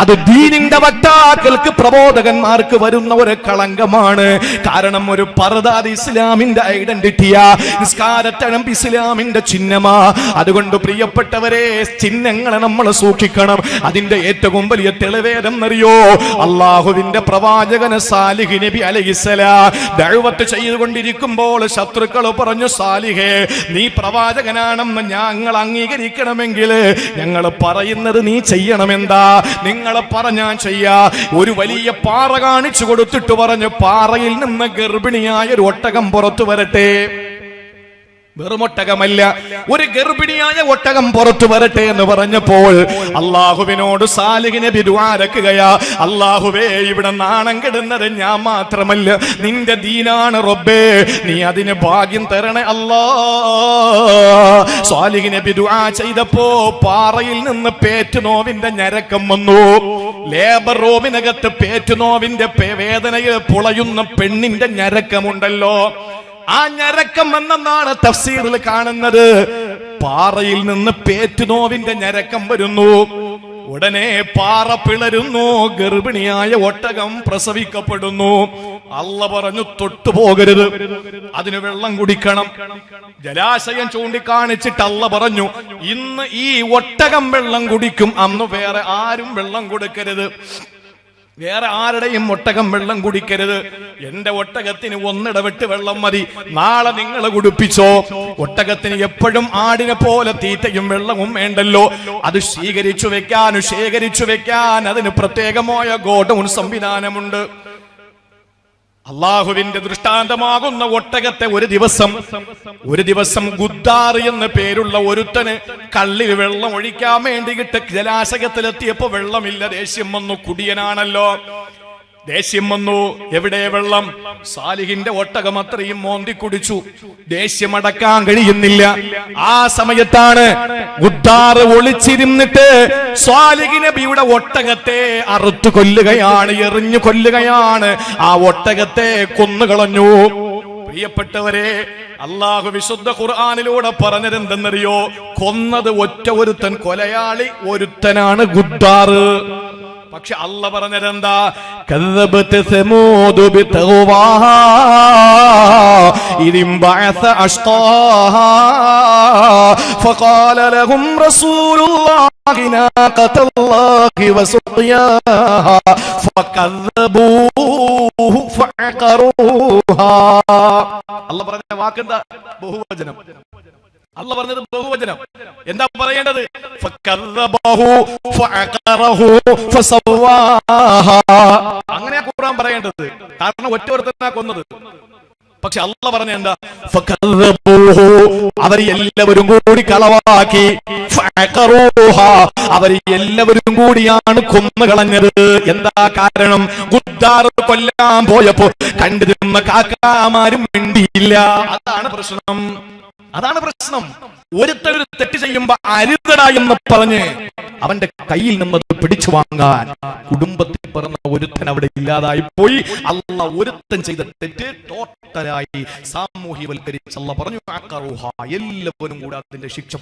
അത് ദീനിന്റെ വക്താക്കൾക്ക് പ്രബോധകന്മാർക്ക് വരുന്ന ഒരു കളങ്കമാണ്. കാരണം ഒരു പർദാദ് ഇസ്ലാമിന്റെ ഐഡന്റിറ്റിയാ, നിസ്കാരത്തഴമ്പ് ഇസ്ലാമിന്റെ ചിഹ്നമാ. അതുകൊണ്ട് പ്രിയപ്പെട്ടവരെ, ചിഹ്നങ്ങളെ നമ്മൾ സൂക്ഷിക്കണം. അതിന്റെ ഏറ്റവും വലിയ തെളിവേതെന്നറിയോ? അള്ളാഹുവിന്റെ പ്രവാചകന് സാലിഹ് നബി അലൈഹിസ്സലാം ദഅവത്ത് ചെയ്തുകൊണ്ടിരിക്കുമ്പോൾ ശത്രുക്കൾ പറഞ്ഞു, സാലിഹേ, നീ പ്രവാചകനാണെന്ന് ഞങ്ങൾ അംഗീകരിക്കണമെങ്കിൽ ഞങ്ങൾ പറയുന്നത് നീ ചെയ്യണമെന്താ? നിങ്ങൾ പറഞ്ഞാൽ ചെയ്യാ. ഒരു വലിയ പാറ കാണിച്ചു കൊടുത്തിട്ട് പറഞ്ഞു, പാറയിൽ നിന്ന് ഗർഭിണിയായ ഒരു ഒട്ടകം പുറത്തു വരട്ടെ. വെറും ഒട്ടകമല്ല, ഒരു ഗർഭിണിയായ ഒട്ടകം പുറത്തു വരട്ടെ എന്ന് പറഞ്ഞപ്പോൾ അള്ളാഹുവിനോട് സാലിഹ് നബി ദുആ രക്കുകയാ, അള്ളാഹുവേ, ഇവിടെ നാണം കെടുന്നത് ഞാൻ മാത്രമല്ല, നിന്റെ ദീനാണ് റബ്ബേ, നീ അതിന് ഭാഗ്യം തരണേ അല്ലാ. സാലിഹ് നബി ദുആ ചെയ്തപ്പോ പാറയിൽ നിന്ന് പേറ്റുനോവിന്റെ ഞരക്കം വന്നു. ലേബർ റൂമിനകത്ത് പേറ്റുനോവിന്റെ വേദനയിൽ പുളയുന്ന പെണ്ണിന്റെ ഞരക്കമുണ്ടല്ലോ, ആ ഞരക്കം എന്നെന്നാണ് തഫ്സീറിൽ കാണുന്നത്. പാറയിൽ നിന്ന് പേറ്റുനോവിന്റെ ഞരക്കം വരുന്നു. ഉടനെ പാറ പിളരുന്നു, ഗർഭിണിയായ ഒട്ടകം പ്രസവിക്കപ്പെടുന്നു. അള്ള പറഞ്ഞു, തൊട്ടുപോകരുത്, അതിന് വെള്ളം കുടിക്കണം. ജലാശയം ചൂണ്ടിക്കാണിച്ചിട്ട് അള്ള പറഞ്ഞു, ഇന്ന് ഈ ഒട്ടകം വെള്ളം കുടിക്കും, അന്ന് വേറെ ആരും വെള്ളം കൊടുക്കരുത്, വേറെ ആരുടെയും ഒട്ടകം വെള്ളം കുടിക്കരുത്. എന്റെ ഒട്ടകത്തിന് ഒന്നിടവിട്ട് വെള്ളം മതി, നാളെ നിങ്ങൾ കുടിപ്പിച്ചോ. ഒട്ടകത്തിന് എപ്പോഴും ആടിനെ പോലെ തീറ്റയും വെള്ളവും വേണ്ടല്ലോ. അത് ശേഖരിച്ചു വെക്കാൻ അതിന് പ്രത്യേകമായ ഗോഡൌൺ സംവിധാനമുണ്ട്. അള്ളാഹുവിന്റെ ദൃഷ്ടാന്തമാകുന്ന ഒട്ടകത്തെ ഒരു ദിവസം ഗുദ്ദാർ എന്ന പേരുള്ള ഒരുത്തന് കള്ളിൽ വെള്ളം ഒഴിക്കാൻ വേണ്ടിയിട്ട് ജലാശയത്തിലെത്തിയപ്പോ വെള്ളമില്ല. ദേഷ്യം വന്നു, കുടിയനാണല്ലോ, ദേഷ്യം വന്നു. എവിടെ വെള്ളം? സാലിഹിന്റെ ഒട്ടകം അത്രയും മോന്തി കുടിച്ചു, ദേഷ്യമടക്കാൻ കഴിയുന്നില്ല. ആ സമയത്താണ് ഗുദ്ദാർ ഒളിച്ചിരുന്നിട്ട് സാലിഹ് നബിയുടെ ഒട്ടകത്തെ അറുത്തു കൊല്ലുകയാണ്, എറിഞ്ഞു കൊല്ലുകയാണ്. ആ ഒട്ടകത്തെ കൊന്നുകളഞ്ഞു. പ്രിയപ്പെട്ടവരെ, അള്ളാഹു വിശുദ്ധ ഖുർആനിലൂടെ പറഞ്ഞതെന്തെന്നറിയോ? കൊന്നത് ഒറ്റ ഒരുത്തൻ, കൊലയാളി ഒരുത്തനാണ് ഗുദ്ദാർ. പക്ഷെ അല്ല പറഞ്ഞതെന്താ? കദ്ദബത് സമൂദ് ബിതഗ്വാഹാ ഇദിൻ ബഅസ അഷ്ഖാഹാ ഫഖാല ലഹും റസൂലുള്ളാഹി നാഖതല്ലാഹി വസുഖിയാഹാ ഫകദ്ദബൂഹു ഫഅഖറൂഹാ. അല്ല പറഞ്ഞ വാക്കെന്താ? ബഹുവചനം. അല്ല പറഞ്ഞത് ബഹുവചനം. എന്താ പറയേണ്ടത്? അങ്ങനെയാ ഖുർആൻ പറയേണ്ടത്. കാരണം ഒറ്റ ഒരുത്തനാ കൊന്നത്. പക്ഷെ അല്ല പറഞ്ഞ എന്താ? അവർ എല്ലാവരും കൂടി കളവാക്കി, അവർ എല്ലാവരും കൂടിയാണ് കൊന്നുകളഞ്ഞത്. എന്താ കാരണം? ഗുദ്ദാർ കൊല്ലാൻ പോയപ്പോ കണ്ടിരുന്ന കാക്കാമാരും മിണ്ടിയില്ല. അതാണ് പ്രശ്നം. ഒരുത്തരൊരു തെറ്റ് ചെയ്യുമ്പോ അരുതട എന്ന് പറഞ്ഞ് അവന്റെ കയ്യിൽ നിന്നത് പിടിച്ചു വാങ്ങാൻ കുടുംബത്തിൽ പറഞ്ഞ ഒരുത്തൻ അവിടെ ഇല്ലാതായി പോയി. അല്ല ഒരുത്തൻ ചെയ്ത തെറ്റ് ടോട്ടലായി സാമൂഹ്യവൽക്കരിച്ച് അല്ല പറഞ്ഞു, എല്ലാവരും കൂടെ അതിന്റെ ശിക്ഷ.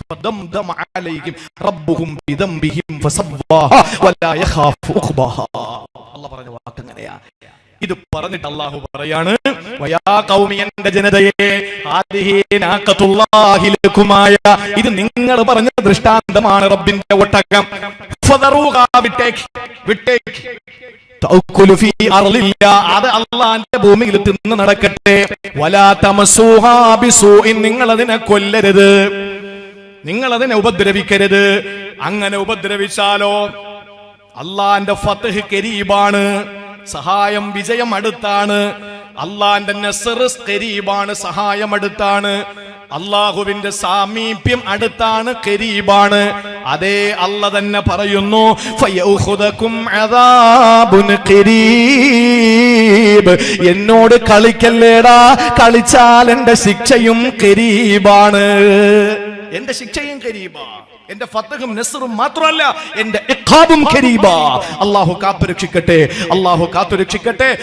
അല്ല പറഞ്ഞ വാക്ക് അങ്ങനെയാ. ഇത് പറഞ്ഞിട്ട് അല്ലാഹു പറയാണ്, എന്റെ ജനതയെ, ഇത് നിങ്ങൾ പറഞ്ഞ ദൃഷ്ടാന്തമാണ് റബ്ബിന്റെ ഒട്ടകം. അത് അള്ളാന്റെ ഭൂമിയിൽ തിന്ന് നടക്കട്ടെ. നിങ്ങൾ അതിനെ കൊല്ലരുത്, നിങ്ങൾ അതിനെ ഉപദ്രവിക്കരുത്. അങ്ങനെ ഉപദ്രവിച്ചാലോ അള്ളാന്റെ ഫത്ഹ് കരീബാണ്, സഹായം വിജയം അടുത്താണ്. അള്ളാന്റെ നസ്ർ കരീബാണ്, സഹായം അടുത്താണ്. അള്ളാഹുവിന്റെ സാമീപ്യം അടുത്താണ്, കരീബാണ്. അതേ അല്ല തന്നെ പറയുന്നു, ഫയഖുദകും അദാബുൻ ഖരീബ്. എന്നോട് കളിക്കല്ലേടാ, കളിച്ചാൽ എന്റെ ശിക്ഷയും കരീബാണ്. എന്റെ ശിക്ഷയും കരീബാ, എന്റെ ഫത്ഹും നസ്റും മാത്രമല്ല, എന്റെ ഇഖാബും കരീബാ. അല്ലാഹു കാത്തുരക്ഷിക്കട്ടെ, അല്ലാഹു കാത്തുരക്ഷിക്കട്ടെ.